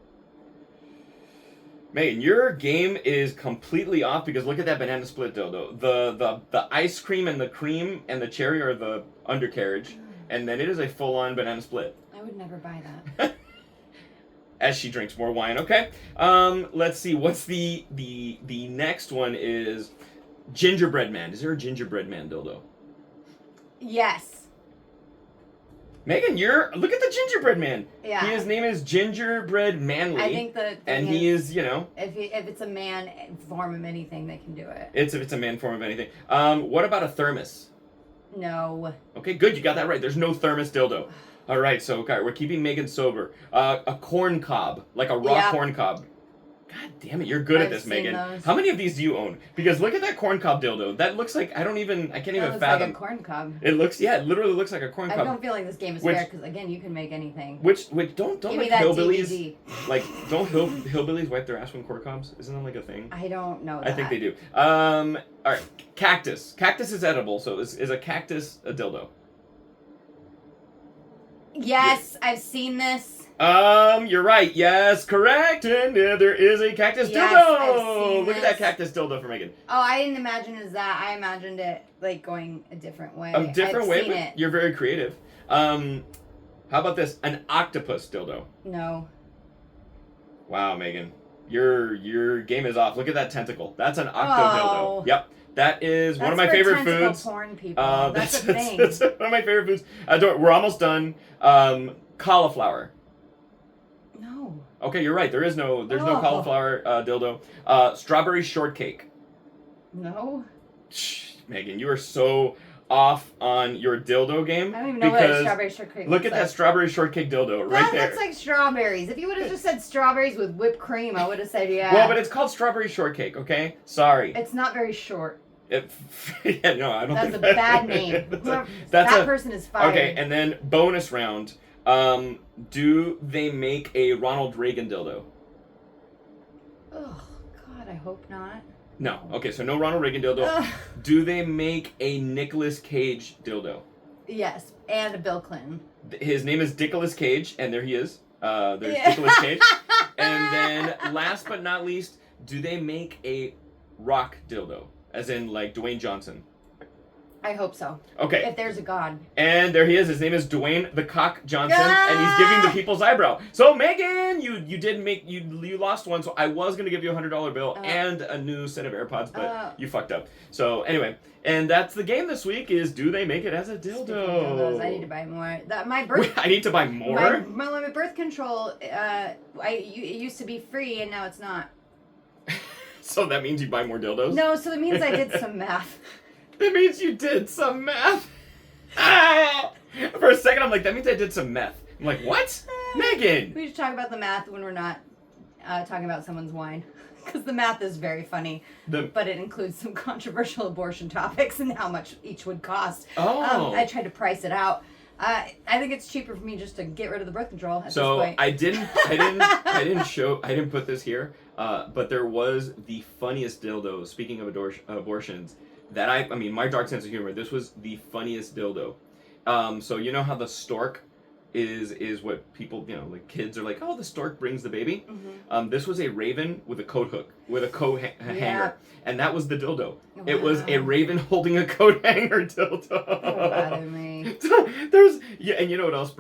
Megan, your game is completely off because look at that banana split dildo. The ice cream and the cream and the cherry are the undercarriage, and then it is a full-on banana split. I would never buy that. As she drinks more wine. Okay. Let's see. What's the next one is gingerbread man. Is there a gingerbread man dildo? Yes. Megan, look at the gingerbread man. Yeah. His name is Gingerbread Manly. I think he is, if it's a man form of anything, they can do it. If it's a man form of anything. What about a thermos? No. Okay, good. You got that right. There's no thermos dildo. All right, so okay, we're keeping Megan sober. A corn cob, like a raw corn cob. God damn it, you're good at I've this, seen Megan. those. How many of these do you own? Because look at that corn cob dildo. That looks like, I can't even That fathom. looks like a corn cob. It literally looks like a corn I cob. don't feel like this game is fair because again, you can make anything. Which don't Give like me that hillbillies DVD. like don't hillbillies wipe their ass with corn cobs? Isn't that like a thing? I don't know that. I think they do. All right, cactus. Cactus is edible, so is a cactus a dildo? Yes, I've seen this. You're right. Yes, correct. And there is a cactus Yes, dildo. I've seen Look at this. that cactus dildo for Megan. Oh, I didn't imagine it as that. I imagined it like going a different way. A different I've way, seen but it. you're very creative. How about this? An octopus dildo. No. Wow, Megan. Your game is off. Look at that tentacle. That's an octo Oh. dildo. Yep. That is one of my That's for favorite tentacle foods. Porn people. That's a thing. That's one of my favorite foods. We're almost done. Cauliflower. No. Okay, you're right. There's no Oh. cauliflower dildo. Strawberry shortcake. No. Shh, Megan, you are so off on your dildo game. I don't even know what a because strawberry shortcake look looks at like. that strawberry shortcake dildo right That there. looks like strawberries. If you would have just said strawberries with whipped cream, I would have said yeah. Well, but it's called strawberry shortcake. Okay, sorry. It's not very short. Yeah, no, I don't That's think a that- bad name. that's That a- person is fired. Okay, and then bonus round. Do they make a Ronald Reagan dildo? Oh God, I hope not. No. Okay, so no Ronald Reagan dildo. Ugh. Do they make a Nicolas Cage dildo? Yes, and a Bill Clinton. His name is Nicolas Cage, and there he is. There's Yeah. Nicolas Cage. And then, last but not least, do they make a rock dildo? As in, like, Dwayne Johnson. I hope so. Okay. If there's a God. And there he is. His name is Dwayne the Cock Johnson, and he's giving the people's eyebrow. So Megan, you did make you lost one. So I was gonna give you $100 bill and a new set of AirPods, but you fucked up. So anyway, and that's the game this week. Is do they make it as a dildo? I need to buy more. My birth. I need to buy more. My birth control. It used to be free, and now it's not. So that means you buy more dildos. No, so it means I did some math. That means you did some math. Ah! For a second, I'm like, that means I did some meth. I'm like, what? Megan! We should talk about the math when we're not talking about someone's wine. Because the math is very funny. But it includes some controversial abortion topics and how much each would cost. Oh. I tried to price it out. I think it's cheaper for me just to get rid of the birth control at this point. I didn't put this here, but there was the funniest dildo, speaking of abortions, that I mean, my dark sense of humor, this was the funniest dildo. So you know how the stork is what people, like kids are like, oh, the stork brings the baby. Mm-hmm. This was a raven with a coat hook, with a coat hanger, and that was the dildo. Wow. It was a raven holding a coat hanger dildo. Don't bother me. And you know what else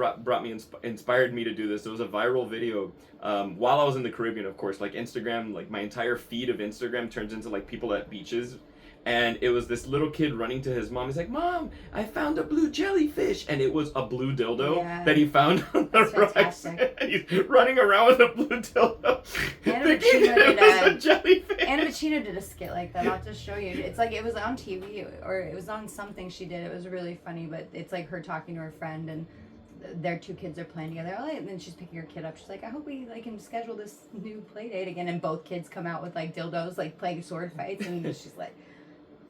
inspired me to do this? There was a viral video while I was in the Caribbean, of course, like Instagram, like my entire feed of Instagram turns into like people at beaches. And it was this little kid running to his mom. He's like, "Mom, I found a blue jellyfish," and it was a blue dildo that he found on the rocks. And he's running around with a blue dildo, thinking it was a jellyfish. Anna Machina did a skit like that. I'll just show you. It's like it was on TV or it was on something she did. It was really funny, but it's like her talking to her friend and their two kids are playing together. And then she's picking her kid up. She's like, I hope we can schedule this new play date again. And both kids come out with like dildos, like playing sword fights, and she's like,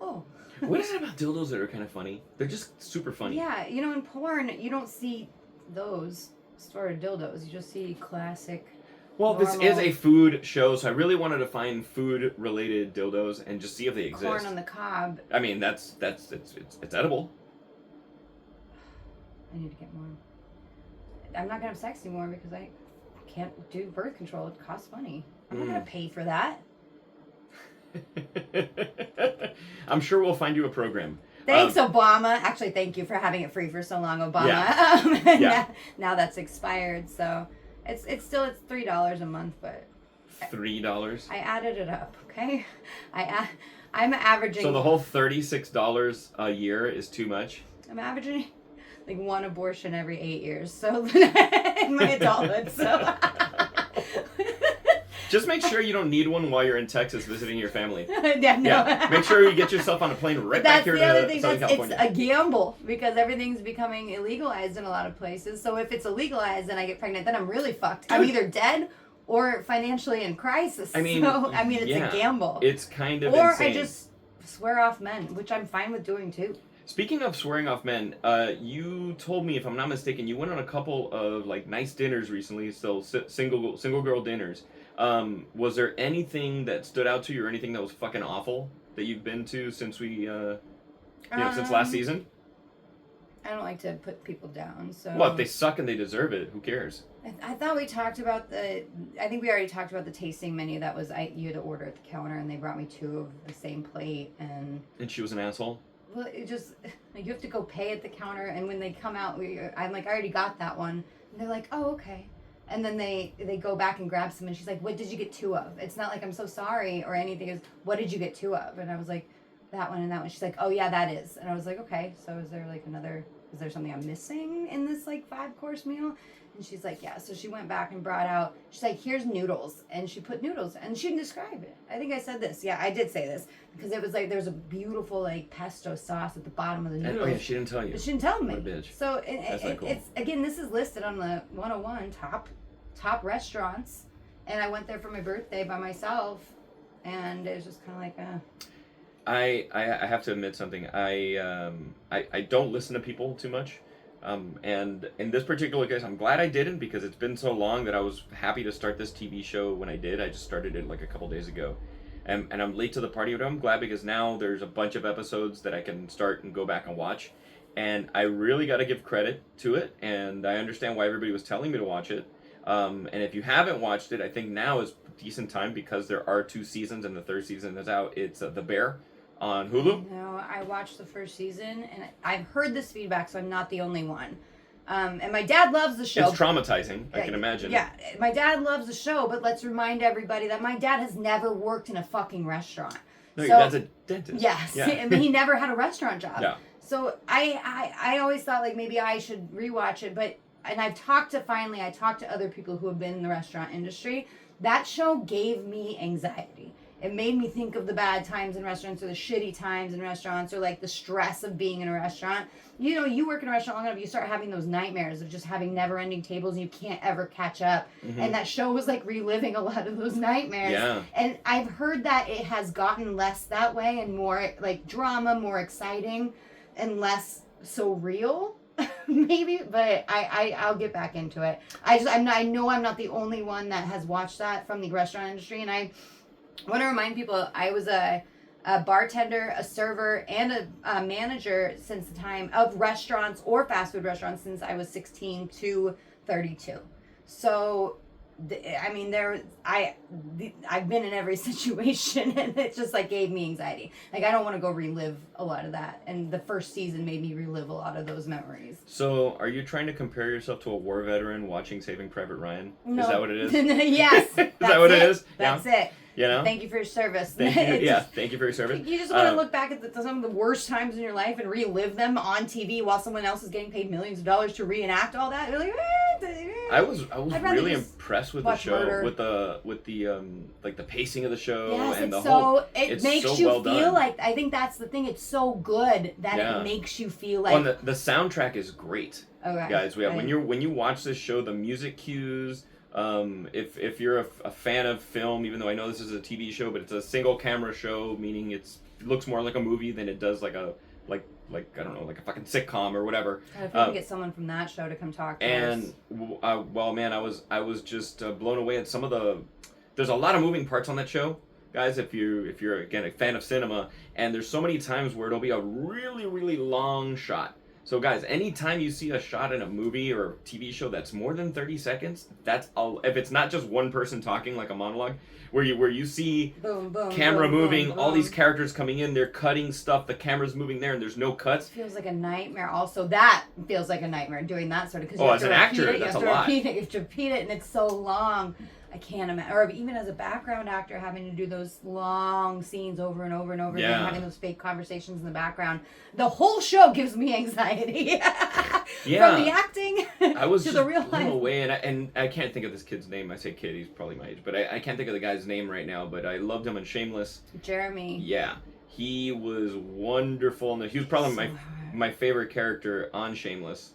oh. What is it about dildos that are kind of funny? They're just super funny. Yeah, in porn, you don't see those sort of dildos. You just see classic. Well, normal, this is a food show, so I really wanted to find food-related dildos and just see if they exist. Corn on the cob. I mean, it's edible. I need to get more. I'm not gonna have sex anymore because I can't do birth control. It costs money. I'm not gonna pay for that. I'm sure we'll find you a program. Thanks, Obama. Actually, thank you for having it free for so long, Obama. Yeah. Now that's expired, so it's $3 a month, but $3. I added it up. Okay, I'm averaging. So the whole $36 a year is too much. I'm averaging like one abortion every 8 years, so in my adulthood. So. Just make sure you don't need one while you're in Texas visiting your family. Yeah, no. Yeah, make sure you get yourself on a plane right back here to Southern California. It's a gamble because everything's becoming illegalized in a lot of places. So if it's illegalized and I get pregnant, then I'm really fucked. I'm either dead or financially in crisis. I mean, so, I mean, it's a gamble. It's kind of or insane. I just swear off men, which I'm fine with doing too. Speaking of swearing off men, you told me, if I'm not mistaken, you went on a couple of like nice dinners recently, so single girl dinners. Was there anything that stood out to you, or anything that was fucking awful that you've been to since since last season? I don't like to put people down, so... Well, if they suck and they deserve it, who cares? I thought we talked about I think we already talked about the tasting menu that was... you had to order at the counter, and they brought me 2 of the same plate, and... And she was an asshole? Well, it just... Like, you have to go pay at the counter, and when they come out, I'm like, I already got that one. And they're like, oh, okay. And then they go back and grab some, and she's like, what did you get 2 of? It's not like I'm so sorry or anything. It's, what did you get 2 of? And I was like... that one and that one. She's like, oh yeah, that is. And I was like, okay, so is there something I'm missing in this like 5-course meal? And she's like, yeah. So she went back and brought out, she's like, here's noodles. And she put noodles, and she didn't describe it. I think I said this. Yeah, I did say this. Because it was like, there's a beautiful like pesto sauce at the bottom of the noodles. Oh yeah, she didn't tell you. But she didn't tell me. What a bitch. So cool. it's, again, this is listed on the 101 top restaurants. And I went there for my birthday by myself. And it was just kind of like, I have to admit something. I don't listen to people too much, and in this particular case, I'm glad I didn't, because it's been so long that I was happy to start this TV show when I did. I just started it like a couple days ago, and I'm late to the party, but I'm glad because now there's a bunch of episodes that I can start and go back and watch, and I really got to give credit to it, and I understand why everybody was telling me to watch it. And if you haven't watched it, I think now is a decent time, because there are 2 seasons and the 3rd season is out. It's The Bear on Hulu. No, I watched the 1st season, and I've heard this feedback, so I'm not the only one. And my dad loves the show. It's traumatizing, I can imagine. Yeah, my dad loves the show, but let's remind everybody that my dad has never worked in a fucking restaurant. No, your dad's a dentist. Yes, yeah. I mean, he never had a restaurant job. Yeah. So I always thought like maybe I should rewatch it, and I talked to other people who have been in the restaurant industry. That show gave me anxiety. It made me think of the bad times in restaurants, or the shitty times in restaurants, or like the stress of being in a restaurant. You know, you work in a restaurant long enough, you start having those nightmares of just having never-ending tables and you can't ever catch up. Mm-hmm. And that show was like reliving a lot of those nightmares. Yeah. And I've heard that it has gotten less that way and more like drama, more exciting, and less so real. Maybe, but I'll get back into it. I know I'm not the only one that has watched that from the restaurant industry, and I want to remind people I was a bartender, a server, and a manager since the time of restaurants or fast food restaurants since I was 16 to 32. So, I mean, I've been in every situation, and it just like gave me anxiety. Like, I don't want to go relive a lot of that, and the 1st season made me relive a lot of those memories. So, are you trying to compare yourself to a war veteran watching Saving Private Ryan? No. Is that what it is? Yes. Is that what it is? That's yeah. it. You know? Thank you for your service. Thank you. Yeah, thank you for your service. You just want to look back at some of the worst times in your life and relive them on TV while someone else is getting paid millions of dollars to reenact all that. You're like, I was really impressed with the show, murder. with the like the pacing of the show, yes, and it makes you feel done. like, I think that's the thing. It's so good that it makes you feel like. Well, the soundtrack is great. Okay. Guys, when you watch this show, the music cues. If you're a fan of film, even though I know this is a TV show, but it's a single camera show, meaning it looks more like a movie than it does like a I don't know, like a fucking sitcom or whatever. If we can get someone from that show to come talk to us. Well, man, I was just blown away at some of the. There's a lot of moving parts on that show, guys. If you're again a fan of cinema, and there's so many times where it'll be a really really long shot. So guys, anytime you see a shot in a movie or TV show that's more than 30 seconds, that's all. If it's not just one person talking like a monologue, where you see boom, boom, camera boom, moving, boom, all boom. these characters coming in, they're cutting stuff, the camera's moving there, and there's no cuts. It feels like a nightmare. Also, that feels like a nightmare doing that sort of. Oh, as an actor, that's a lot. You have to repeat it, and it's so long. I can't imagine. Or even as a background actor, having to do those long scenes over and over and over again, having those fake conversations in the background. The whole show gives me anxiety. From the acting I was to just the real blown life. away, and I can't think of this kid's name. I say kid, he's probably my age, but I can't think of the guy's name right now. But I loved him in Shameless. Jeremy. Yeah, he was wonderful, and he was probably my favorite character on Shameless.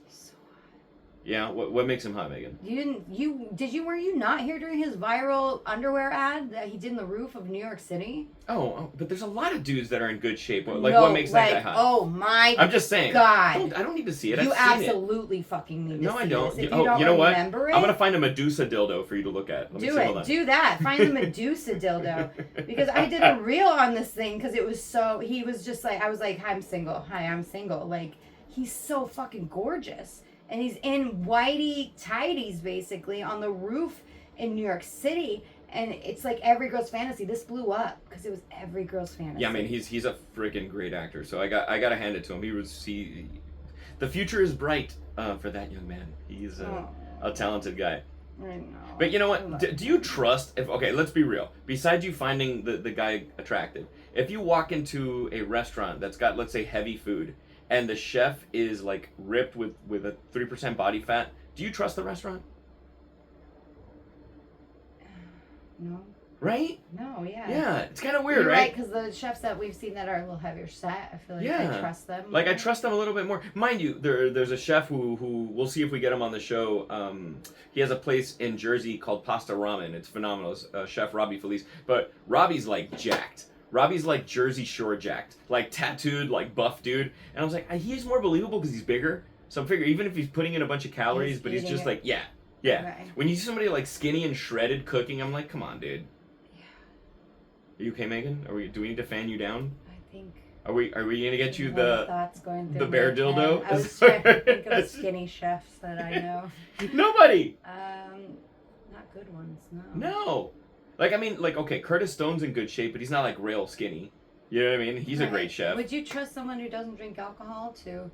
Yeah, what makes him hot, Megan? Were you not here during his viral underwear ad that he did in the roof of New York City? Oh, but there's a lot of dudes that are in good shape. Like, no, what makes that guy hot? Oh my! I'm just saying. God, I don't need to see it. You I've seen absolutely fucking need to see No, I don't. this. If you don't you know what? remember it, I'm gonna find a Medusa dildo for you to look at. Do that. Find the Medusa dildo because I did a reel on this thing because it was so. He was just like, I was like, "Hi, I'm single. Hi, I'm single." Like, he's so fucking gorgeous. And he's in whitey tighties basically on the roof in New York City, and it's like every girl's fantasy. This blew up because it was every girl's fantasy. Yeah, I mean he's a freaking great actor. So I gotta hand it to him. The future is bright for that young man. He's a talented guy. I know. But you know what? Do you trust? Okay, let's be real. Besides you finding the guy attractive, if you walk into a restaurant that's got, let's say, heavy food, and the chef is like ripped with a 3% body fat, do you trust the restaurant? No. Right? No, yeah. Yeah, it's kind of weird, You're right? Because the chefs that we've seen that are a little heavier set, I feel like Yeah. I trust them. Like, I trust them a little bit more. Mind you, there's a chef who we'll see if we get him on the show. He has a place in Jersey called Pasta Ramen. It's phenomenal. It's Chef Robbie Felice. But Robbie's like jacked. Robbie's like Jersey Shore jacked. Like tattooed, like buff dude. And I was like, he's more believable because he's bigger. So I'm figuring even if he's putting in a bunch of calories, but he's just like, yeah. Right. When you see somebody like skinny and shredded cooking, I'm like, come on, dude. Are you okay, Megan? Do we need to fan you down? I think. Are we gonna get you thoughts going through the bear dildo? I was trying to think of skinny chefs that I know. Nobody. Not good ones. No. No. Like, I mean, like, okay, Curtis Stone's in good shape, but he's not like rail skinny. You know what I mean? He's a great chef. Would you trust someone who doesn't drink alcohol to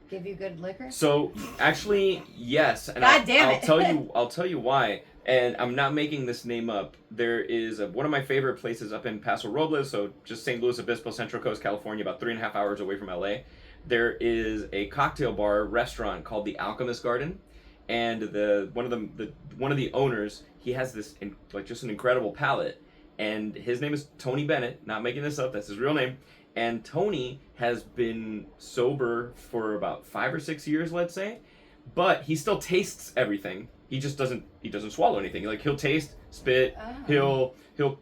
give you good liquor? So actually, yes. And God damn it. I'll tell you why. And I'm not making this name up. There is one of my favorite places up in Paso Robles, so just St. Luis Obispo, Central Coast, California, about 3.5 hours away from LA. There is a cocktail bar restaurant called the Alchemist Garden, and one of the owners, he has this just an incredible palate, and his name is Tony Bennett. Not making this up. That's his real name. And Tony has been sober for about 5 or 6 years, let's say, but he still tastes everything. He just doesn't swallow anything. Like, he'll taste, spit. Oh. He'll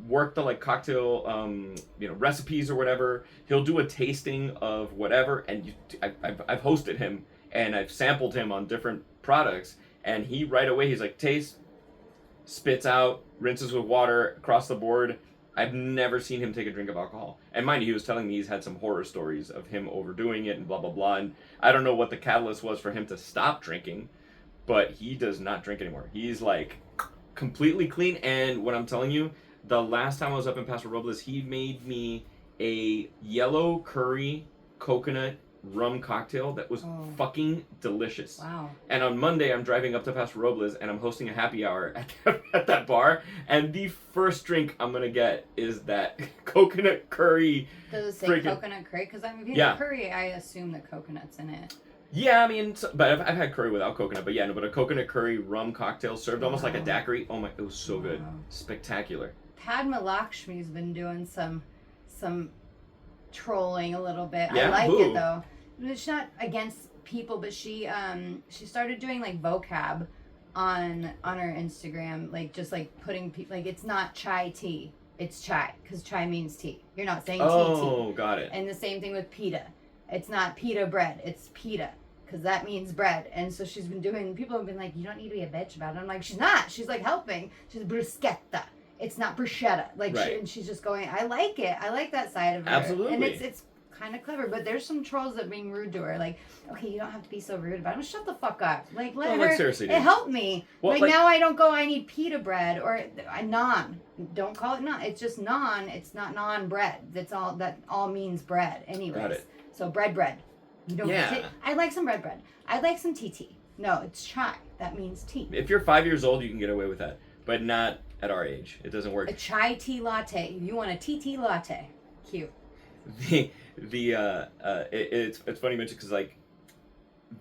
work the like cocktail recipes or whatever. He'll do a tasting of whatever, and I've hosted him and I've sampled him on different products, and he right away he's like, taste, spits out, rinses with water across the board. I've never seen him take a drink of alcohol. And mind you, he was telling me he's had some horror stories of him overdoing it and blah, blah, blah. And I don't know what the catalyst was for him to stop drinking, but he does not drink anymore. He's like completely clean. And what I'm telling you, the last time I was up in Paso Robles, he made me a yellow curry coconut rum cocktail that was fucking delicious. Wow. And on Monday, I'm driving up to Paso Robles and I'm hosting a happy hour at that bar. And the first drink I'm going to get is that coconut curry. Does it say coconut curry? Because if you have curry, I assume that coconut's in it. Yeah, I mean, but I've had curry without coconut. But yeah, no, but a coconut curry rum cocktail served almost like a daiquiri. Oh my, it was so good. Spectacular. Padma Lakshmi's been doing some trolling a little bit. Yeah? I like it though. It's not against people, but she started doing like vocab on her Instagram, like just like putting people like, it's not chai tea, it's chai, because chai means tea. You're not saying tea. Oh, got it. And the same thing with pita. It's not pita bread, it's pita, because that means bread. And so she's been doing. People have been like, you don't need to be a bitch about it. I'm like, she's not. She's like helping. She's bruschetta. It's not bruschetta. Like, right. And she's just going. I like it. I like that side of her. Absolutely. And it's kind of clever, but there's some trolls that are being rude to her. Like, okay, you don't have to be so rude about it. Shut the fuck up. Like, let her. Like, seriously, dude. It helped me. Well, like now I don't go. I need pita bread or a naan. Don't call it naan. It's just naan. It's not naan bread. That's all. That all means bread, anyways. Got it. So bread. You don't. Yeah. I like some bread. I like some tea. No, it's chai. That means tea. If you're 5 years old, you can get away with that, but not at our age. It doesn't work. A chai tea latte. You want a tea latte. Cute. It's funny you mention, because like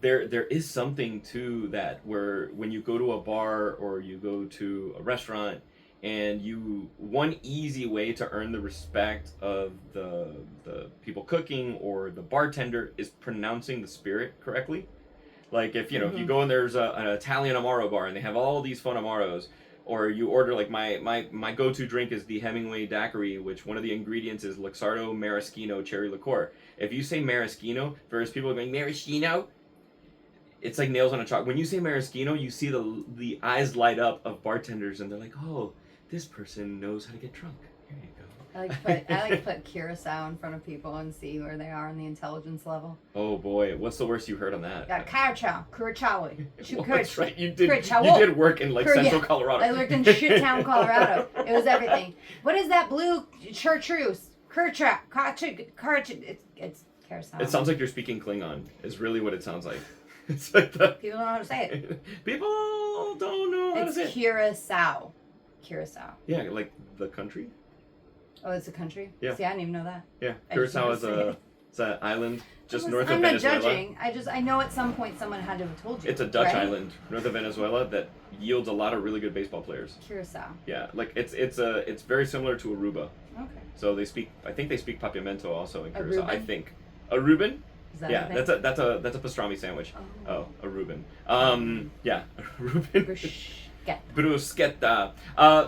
there is something to that where when you go to a bar or you go to a restaurant and one easy way to earn the respect of the people cooking or the bartender is pronouncing the spirit correctly. Like if if you go and there's an Italian Amaro bar and they have all these fun Amaros, or you order like my go-to drink is the Hemingway Daiquiri, which one of the ingredients is Luxardo Maraschino cherry liqueur. If you say maraschino, there's people going maraschino. It's like nails on a chalk. When you say maraschino, you see the eyes light up of bartenders, and they're like, "Oh, this person knows how to get drunk." Here you go. I like to put curacao in front of people and see where they are on the intelligence level. Oh boy, what's the worst you heard on that? Curacao. Well, that's right. You did work in like Central Colorado. I worked in shit-town Colorado. It was everything. What is that blue chartreuse? Curacao. It's curacao. It sounds like you're speaking Klingon. Is really what it sounds like. It's like people don't know how to say it. People don't know how to say it. It's curacao. Curacao. Yeah, like the country. Oh, it's a country? Yeah. See, I didn't even know that. Yeah, Curacao is an island just north of Venezuela. I'm not judging. I know at some point someone had to have told you. It's a Dutch island north of Venezuela that yields a lot of really good baseball players. Curacao. Yeah, like it's very similar to Aruba. Okay. So I think they speak Papiamento also in Curacao. Aruban? I think. Aruban? Is that yeah, that's a pastrami sandwich. Oh, a Reuben. Yeah, Reuben. Bruschetta.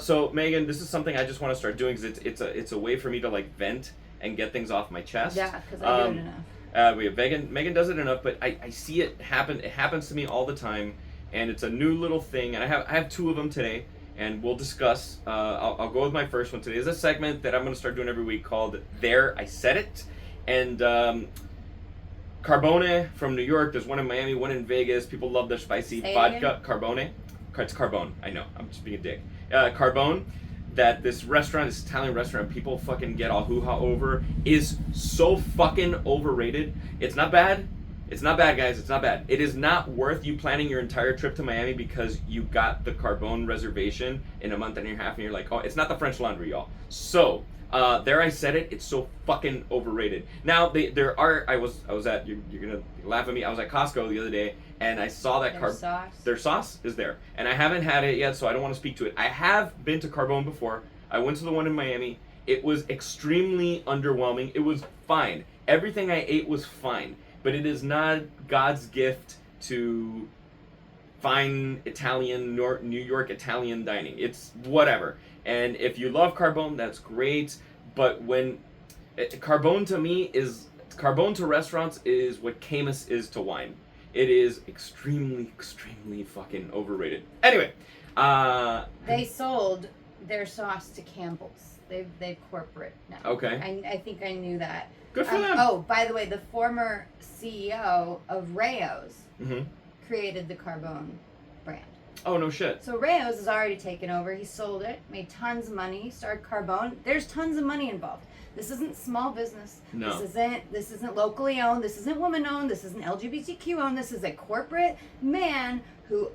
So Megan, this is something I just want to start doing because it's a way for me to like vent and get things off my chest. Yeah, because I do it enough. Megan does it enough, but I see it happen. It happens to me all the time, and it's a new little thing. And I have two of them today, and we'll discuss. I'll go with my first one today. It's a segment that I'm going to start doing every week called "There I Said It," and. Carbone from New York. There's one in Miami, one in Vegas. People love their spicy vodka. Carbone. It's Carbone. I know. I'm just being a dick. Carbone, that this restaurant, this Italian restaurant, people fucking get all hoo-ha over, is so fucking overrated. It's not bad. It's not bad, guys. It's not bad. It is not worth you planning your entire trip to Miami because you got the Carbone reservation in a month and a half, and you're like, oh, it's not the French Laundry, y'all. So, there I said it. It's so fucking overrated. Now I was at you're gonna laugh at me. I was at Costco the other day and I saw that their sauce is there, and I haven't had it yet, so I don't want to speak to it. I have been to Carbone before. I went to the one in Miami. It was extremely underwhelming. It was fine. Everything I ate was fine, but it is not God's gift to fine Italian New York Italian dining. It's whatever. And if you love Carbone, that's great. But when Carbone to me is Carbone to restaurants is what Caymus is to wine. It is extremely, extremely fucking overrated. Anyway, they sold their sauce to Campbell's. They've corporate now. Okay. I think I knew that. Good for them. Oh, by the way, the former CEO of Rao's created the Carbone brand. Oh, no shit. So Rao's has already taken over. He sold it, made tons of money, started Carbone. There's tons of money involved. This isn't small business. No. This isn't locally owned. This isn't woman owned. This isn't LGBTQ owned. This is a corporate man who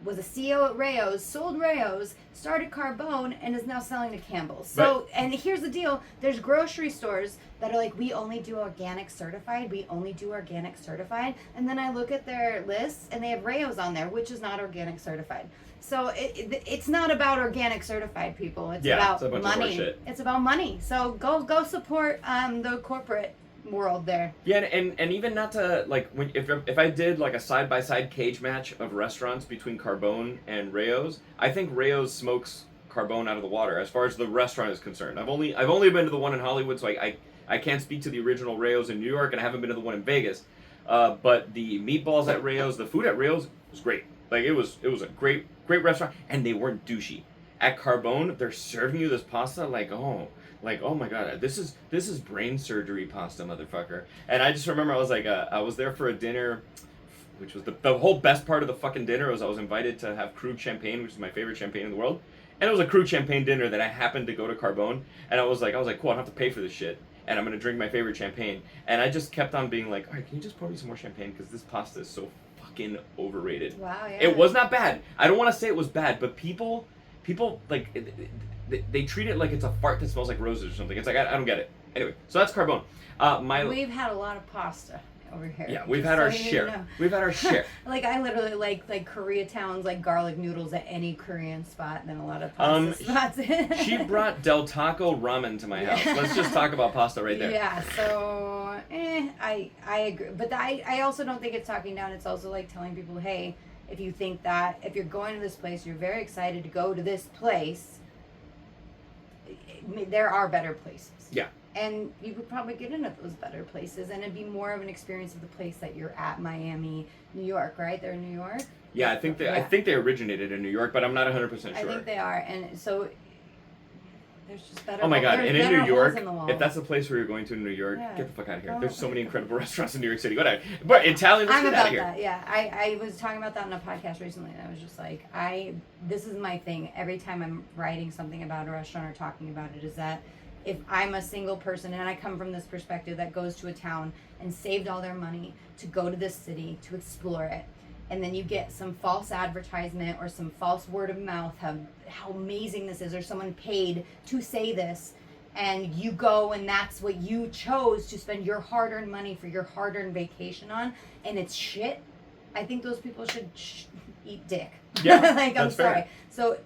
was a CEO at Rao's, sold Rao's, started Carbone, and is now selling to Campbell's. So, right. And here's the deal. There's grocery stores that are like, we only do organic certified. We only do organic certified. And then I look at their lists, and they have Rao's on there, which is not organic certified. So it's not about organic certified, people. It's about money. It's about money. So go support the corporate world there. Yeah, and even not to like if I did like a side by side cage match of restaurants between Carbone and Rao's, I think Rao's smokes Carbone out of the water as far as the restaurant is concerned. I've only been to the one in Hollywood, so I can't speak to the original Rao's in New York, and I haven't been to the one in Vegas. But the meatballs at Rao's, the food at Rao's was great. Like it was a great restaurant, and they weren't douchey. At Carbone, they're serving you this pasta like oh my god, this is brain surgery pasta, motherfucker. And I just remember I was like I was there for a dinner, which was the whole best part of the fucking dinner was I was invited to have Krug champagne, which is my favorite champagne in the world. And it was a Krug champagne dinner that I happened to go to Carbone, and I was like cool, I don't have to pay for this shit, and I'm gonna drink my favorite champagne. And I just kept on being like, all right, can you just pour me some more champagne because this pasta is so fucking overrated. Wow, yeah. It was not bad. I don't want to say it was bad, but people like they treat it like it's a fart that smells like roses or something. It's like I don't get it. Anyway, so that's Carbone. We've had a lot of pasta over here. Yeah, we've had our share. We've had our share. Like I literally like Koreatown's like garlic noodles at any Korean spot than a lot of pasta spots. She brought Del Taco ramen to my house. Let's just talk about pasta right there. Yeah, so I agree, but I also don't think it's talking down. It's also like telling people, hey, if you think that if you're going to this place, you're very excited to go to this place. There are better places. Yeah. And you would probably get into those better places, and it'd be more of an experience of the place that you're at. Miami, New York, right? They're in New York. Yeah, I think they originated in New York, but I'm not 100% sure. I think they are, and so there's just better. Oh my God! And in New York, in if that's the place where you're going to in New York, get the fuck out of here. There's so many incredible restaurants in New York City. Whatever. But Italian, let's get out of here. That, yeah. I was talking about that on a podcast recently, and I was just like, this is my thing. Every time I'm writing something about a restaurant or talking about it, is that if I'm a single person and I come from this perspective that goes to a town and saved all their money to go to this city to explore it, and then you get some false advertisement or some false word of mouth how amazing this is, or someone paid to say this, and you go and that's what you chose to spend your hard-earned money for your hard-earned vacation on, and it's shit, I think those people should eat dick. Yeah, like, I'm sorry. Fair. So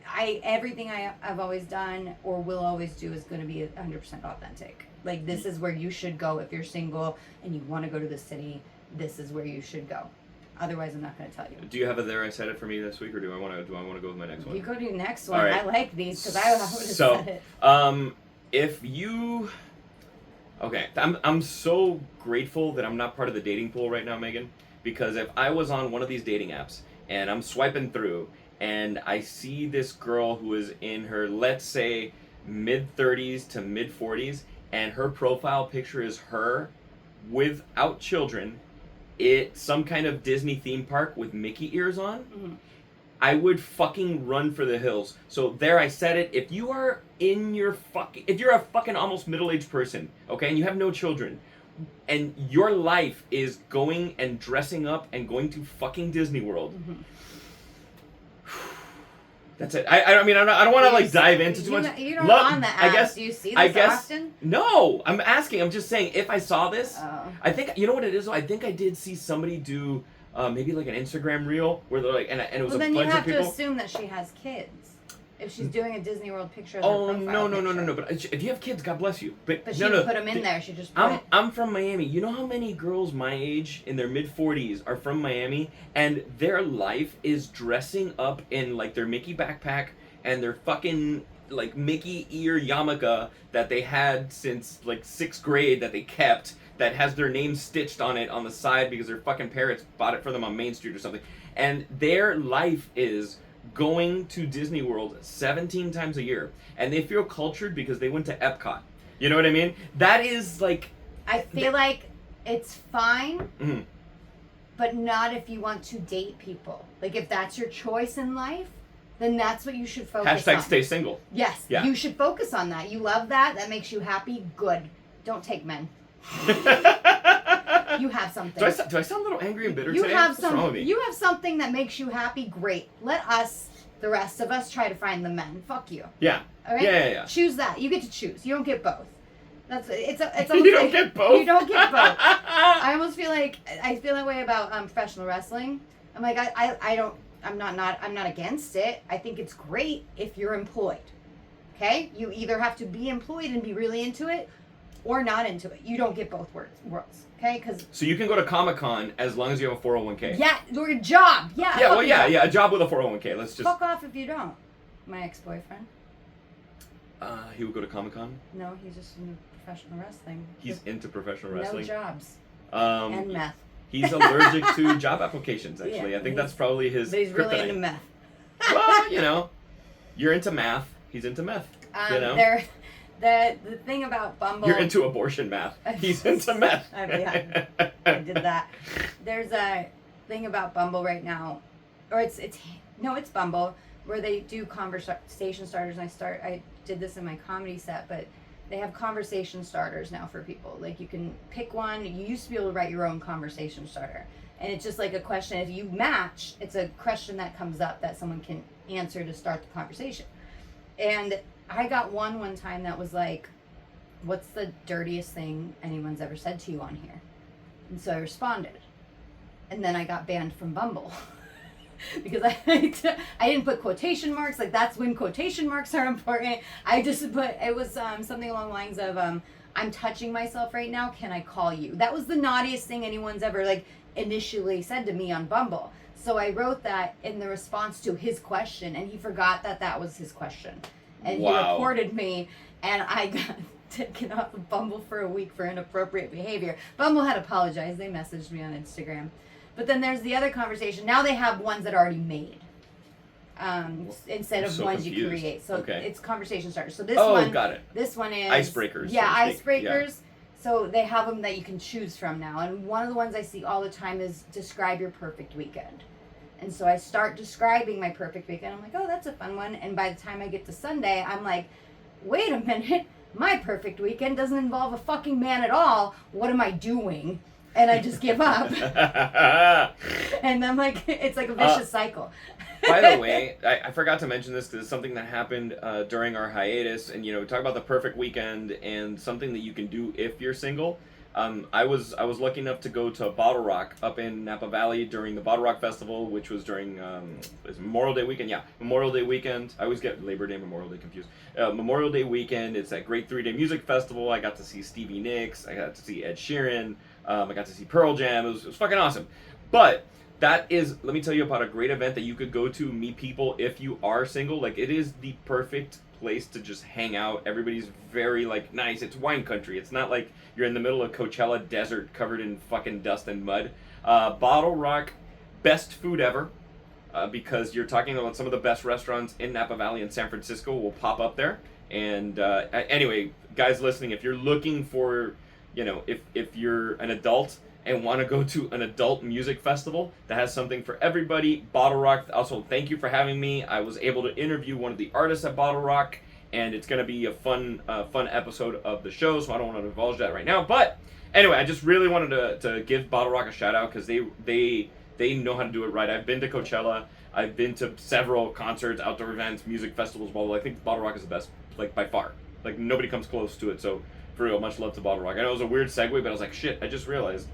everything I've always done or will always do is going to be 100% authentic. Like, this is where you should go if you're single and you want to go to the city. This is where you should go. Otherwise, I'm not going to tell you. Do you have a there I said it for me this week, or do I want to go with my next one? You go to your next one. Right. I like these because I would have said it. If you, okay, I'm so grateful that I'm not part of the dating pool right now, Megan, because if I was on one of these dating apps and I'm swiping through and I see this girl who is in her, let's say, mid-30s to mid-40s, and her profile picture is her without children, some kind of Disney theme park with Mickey ears on, I would fucking run for the hills. So there, I said it. If you are if you're a fucking almost middle-aged person, okay, and you have no children, and your life is going and dressing up and going to fucking Disney World. That's it. I mean, I don't want to like dive into too much. You don't on the apps. I guess, do you see this often? No, I'm asking. I'm just saying. If I saw this, I think you know what it is. Though? I think I did see somebody do maybe like an Instagram reel where they're like, and it was a bunch of people. Well, then you have to assume that she has kids. If she's doing a Disney World picture. Oh no! But if you have kids, God bless you. But she didn't put them in there. She just. I'm from Miami. You know how many girls my age in their mid-40s are from Miami, and their life is dressing up in like their Mickey backpack and their fucking like Mickey ear yarmulke that they had since like 6th grade that they kept, that has their name stitched on it on the side because their fucking parents bought it for them on Main Street or something, and their life is going to Disney World 17 times a year, and they feel cultured because they went to Epcot. You know what I mean? That is like... I feel like it's fine, but not if you want to date people. Like, if that's your choice in life, then that's what you should focus on. # stay single. Yes, you should focus on that. You love that. That makes you happy. Good. Don't take men. You have something. Do I sound a little angry and bitter today? What's wrong with me? You have something that makes you happy. Great. Let us, the rest of us, try to find the men. Fuck you. Yeah. All right. Yeah. Choose that. You get to choose. You don't get both. It's you don't get both. You don't get both. I almost feel like I feel that way about professional wrestling. I'm like I'm not against it. I think it's great if you're employed. Okay? You either have to be employed and be really into it, or not into it. You don't get both worlds. Okay? So you can go to Comic-Con as long as you have a 401k. Yeah, or a job. Yeah. Yeah, a job with a 401k. Let's just fuck off if you don't. My ex-boyfriend. He would go to Comic-Con? No, he's just into professional wrestling. He's into professional wrestling? No jobs. And meth. He's allergic to job applications, actually. Yeah, I think that's probably his But he's really kryptonite. into meth. Well, you're into math. He's into meth. The thing about Bumble... You're into abortion math. He's into meth. I did that. There's a thing about Bumble right now, or it's Bumble, where they do conversation starters, and I did this in my comedy set, but they have conversation starters now for people. Like, you can pick one. You used to be able to write your own conversation starter, and it's just like a question. If you match, it's a question that comes up that someone can answer to start the conversation. And I got one time that was like, what's the dirtiest thing anyone's ever said to you on here? And so I responded. And then I got banned from Bumble. Because I didn't put quotation marks. Like, that's when quotation marks are important. I just put, it was something along the lines of, I'm touching myself right now. Can I call you? That was the naughtiest thing anyone's ever, like, initially said to me on Bumble. So I wrote that in the response to his question, and he forgot that that was his question. And he reported me, and I got taken off of Bumble for a week for inappropriate behavior. Bumble had apologized. They messaged me on Instagram. But then there's the other conversation. Now they have ones that are already made instead of ones you create. So it's conversation starters. So this one, got it. This one is icebreakers. Yeah, icebreakers. Yeah. So they have them that you can choose from now. And one of the ones I see all the time is describe your perfect weekend. And so I start describing my perfect weekend. I'm like, oh, that's a fun one. And by the time I get to Sunday, I'm like, wait a minute. My perfect weekend doesn't involve a fucking man at all. What am I doing? And I just give up. And I'm like, it's like a vicious cycle. By the way, I forgot to mention this because it's something that happened during our hiatus. And, we talk about the perfect weekend and something that you can do if you're single. I was lucky enough to go to Bottle Rock up in Napa Valley during the Bottle Rock Festival, which was during Memorial Day weekend. Yeah, Memorial Day weekend. I always get Labor Day, Memorial Day confused. Memorial Day weekend. It's that great 3-day music festival. I got to see Stevie Nicks. I got to see Ed Sheeran. I got to see Pearl Jam. It was fucking awesome. But that is, let me tell you about a great event that you could go to, meet people if you are single. Like, it is the perfect place to just hang out. Everybody's very, like, nice. It's wine country. It's not like you're in the middle of Coachella desert covered in fucking dust and mud. Bottle Rock, best food ever. Because you're talking about some of the best restaurants in Napa Valley and San Francisco will pop up there. And anyway, guys listening, if you're looking for, if you're an adult and want to go to an adult music festival that has something for everybody, Bottle Rock. Also, thank you for having me. I was able to interview one of the artists at Bottle Rock, and it's going to be a fun episode of the show, so I don't want to divulge that right now. But anyway, I just really wanted to give Bottle Rock a shout out because they know how to do it right. I've been to Coachella. I've been to several concerts, outdoor events, music festivals. Well, I think Bottle Rock is the best, like, by far. Like, nobody comes close to it, so for real, much love to Bottle Rock. I know it was a weird segue, but I was like, shit, I just realized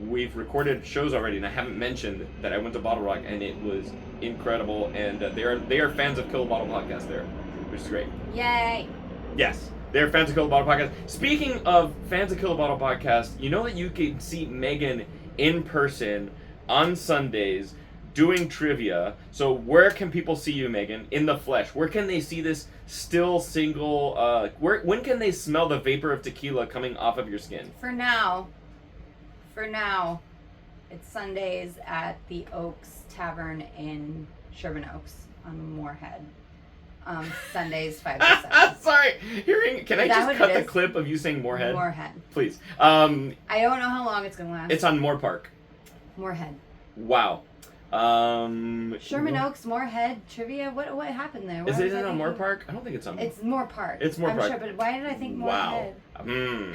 we've recorded shows already, and I haven't mentioned that I went to Bottle Rock, and it was incredible, and they are fans of Kill the Bottle Podcast there, which is great. Yay! Yes, they're fans of Kill the Bottle Podcast. Speaking of fans of Kill the Bottle Podcast, you know that you can see Megan in person on Sundays doing trivia. So where can people see you, Megan, in the flesh? Where can they see this still single, when can they smell the vapor of tequila coming off of your skin? For now, it's Sundays at the Oaks Tavern in Sherman Oaks on Moorhead. Sundays 5 to 7. Sorry, can I just cut the clip of you saying Moorhead? Moorhead. Please. I don't know how long it's gonna last. It's on Moore Park. Moorhead. Wow. Sherman Oaks, Moorhead, trivia. What happened there? Is it on Moore Park? I don't think it's on. It's Moore Park. It's Moore Park. Sure, but why did I think Moorhead? Wow.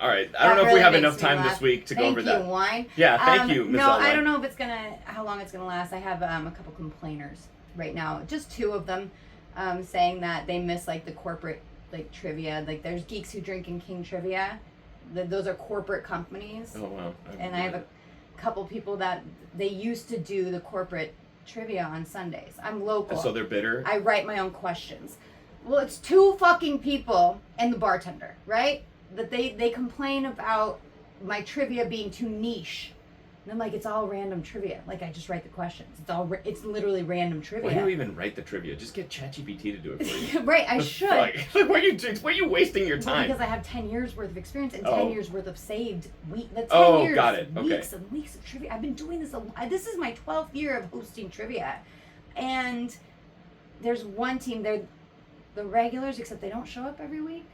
All right. I don't know if we have enough time this week to go over that. Thank you, wine. Yeah, thank you, Ms. No, L. I don't know if how long it's gonna last. I have a couple complainers right now. Just 2 of them, saying that they miss like the corporate like trivia. Like there's Geeks Who Drink and King Trivia. Those are corporate companies. Oh wow. And I have a couple people that they used to do the corporate trivia on Sundays. I'm local. So they're bitter? I write my own questions. Well, it's 2 fucking people and the bartender, right? That they complain about my trivia being too niche. And I'm like, it's all random trivia. Like, I just write the questions. It's literally random trivia. Why do you even write the trivia? Just get ChatGPT to do it for you. Right, I should. Like, why are you wasting your time? Because I have 10 years worth of experience and 10 years worth of saved weeks. Got it. Okay. Weeks and weeks of trivia. I've been doing this this is my 12th year of hosting trivia. And there's one team, they're the regulars, except they don't show up every week.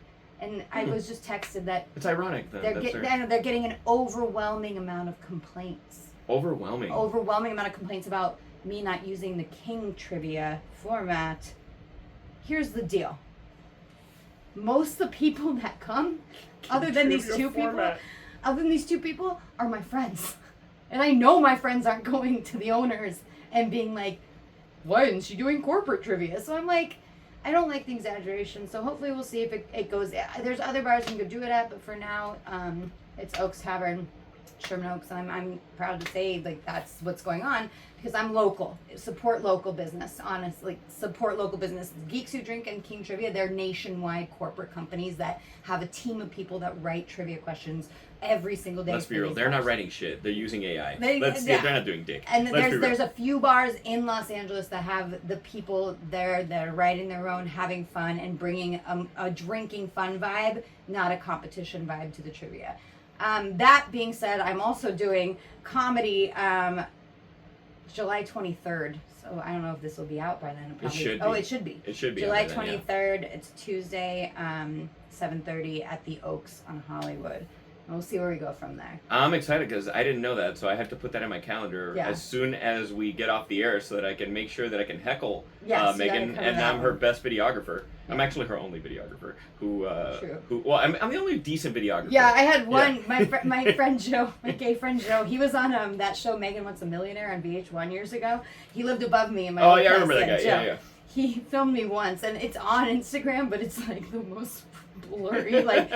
And I was just texted that it's ironic then. They're getting an overwhelming amount of complaints. Overwhelming amount of complaints about me not using the King trivia format. Here's the deal. Most of the people that come, other than these 2 people, are my friends. And I know my friends aren't going to the owners and being like, why isn't she doing corporate trivia? So I'm like, I don't like the exaggeration, so hopefully we'll see if it goes. There's other bars you can go do it at, but for now, it's Oaks Tavern Sherman Oaks, and I'm proud to say like that's what's going on because I'm local. Support local business, honestly. Support local business. Geeks Who Drink and King Trivia, they're nationwide corporate companies that have a team of people that write trivia questions every single day. Let's be real. They're not writing shit. They're using AI. Yeah. They're not doing dick. And there's a few bars in Los Angeles that have the people there that are writing their own, having fun, and bringing a drinking fun vibe, not a competition vibe to the trivia. That being said, I'm also doing comedy July 23rd. So I don't know if this will be out by then. It should be. Oh, it should be. It should be. July 23rd. It's Tuesday, 7:30 at the Oaks on Hollywood. And we'll see where we go from there. I'm excited because I didn't know that, so I have to put that in my calendar as soon as we get off the air so that I can make sure that I can heckle Megan, and I'm her best videographer. Yeah. I'm actually her only videographer. I'm the only decent videographer. Yeah, I had one. Yeah. My friend Joe, my gay friend Joe, he was on that show Megan Wants a Millionaire on VH1 years ago. He lived above me in my. Oh yeah, I remember that guy. Yeah. He filmed me once, and it's on Instagram, but it's like the most blurry. Like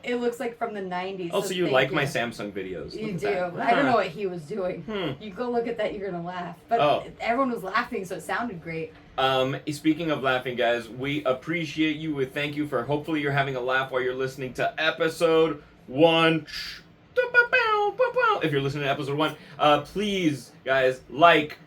it looks like from the 90s. Oh, so you like my Samsung videos? You do. I don't know what he was doing. You go look at that, you're gonna laugh. But everyone was laughing, so it sounded great. Speaking of laughing, guys, we appreciate you. We thank you for. Hopefully, you're having a laugh while you're listening to episode 1. If you're listening to episode 1, please, guys, like.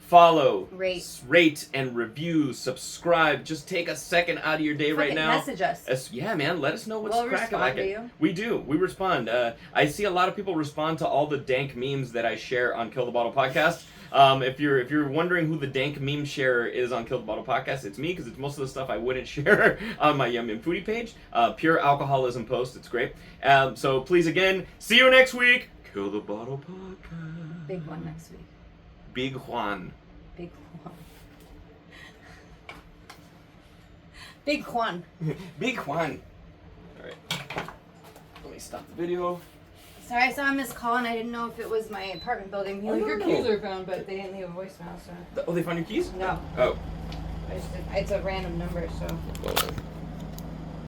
Follow, rate, and review, subscribe. Just take a second out of your day right now. Message us. Yeah, man. Let us know what's cracking. Respond to you. We do. We respond. I see a lot of people respond to all the dank memes that I share on Kill the Bottle Podcast. If you're wondering who the dank meme sharer is on Kill the Bottle Podcast, it's me because it's most of the stuff I wouldn't share on my Yum Yum Foodie page. Pure alcoholism post. It's great. So please again, see you next week. Kill the Bottle Podcast. Big one next week. Big Juan. Big Juan. Big Juan. Big Juan. Alright. Let me stop the video. Sorry, I saw a missed call and I didn't know if it was my apartment building. Your keys are found, but they didn't leave a voicemail, so. Oh, they found your keys? No. Oh. It's a random number, so.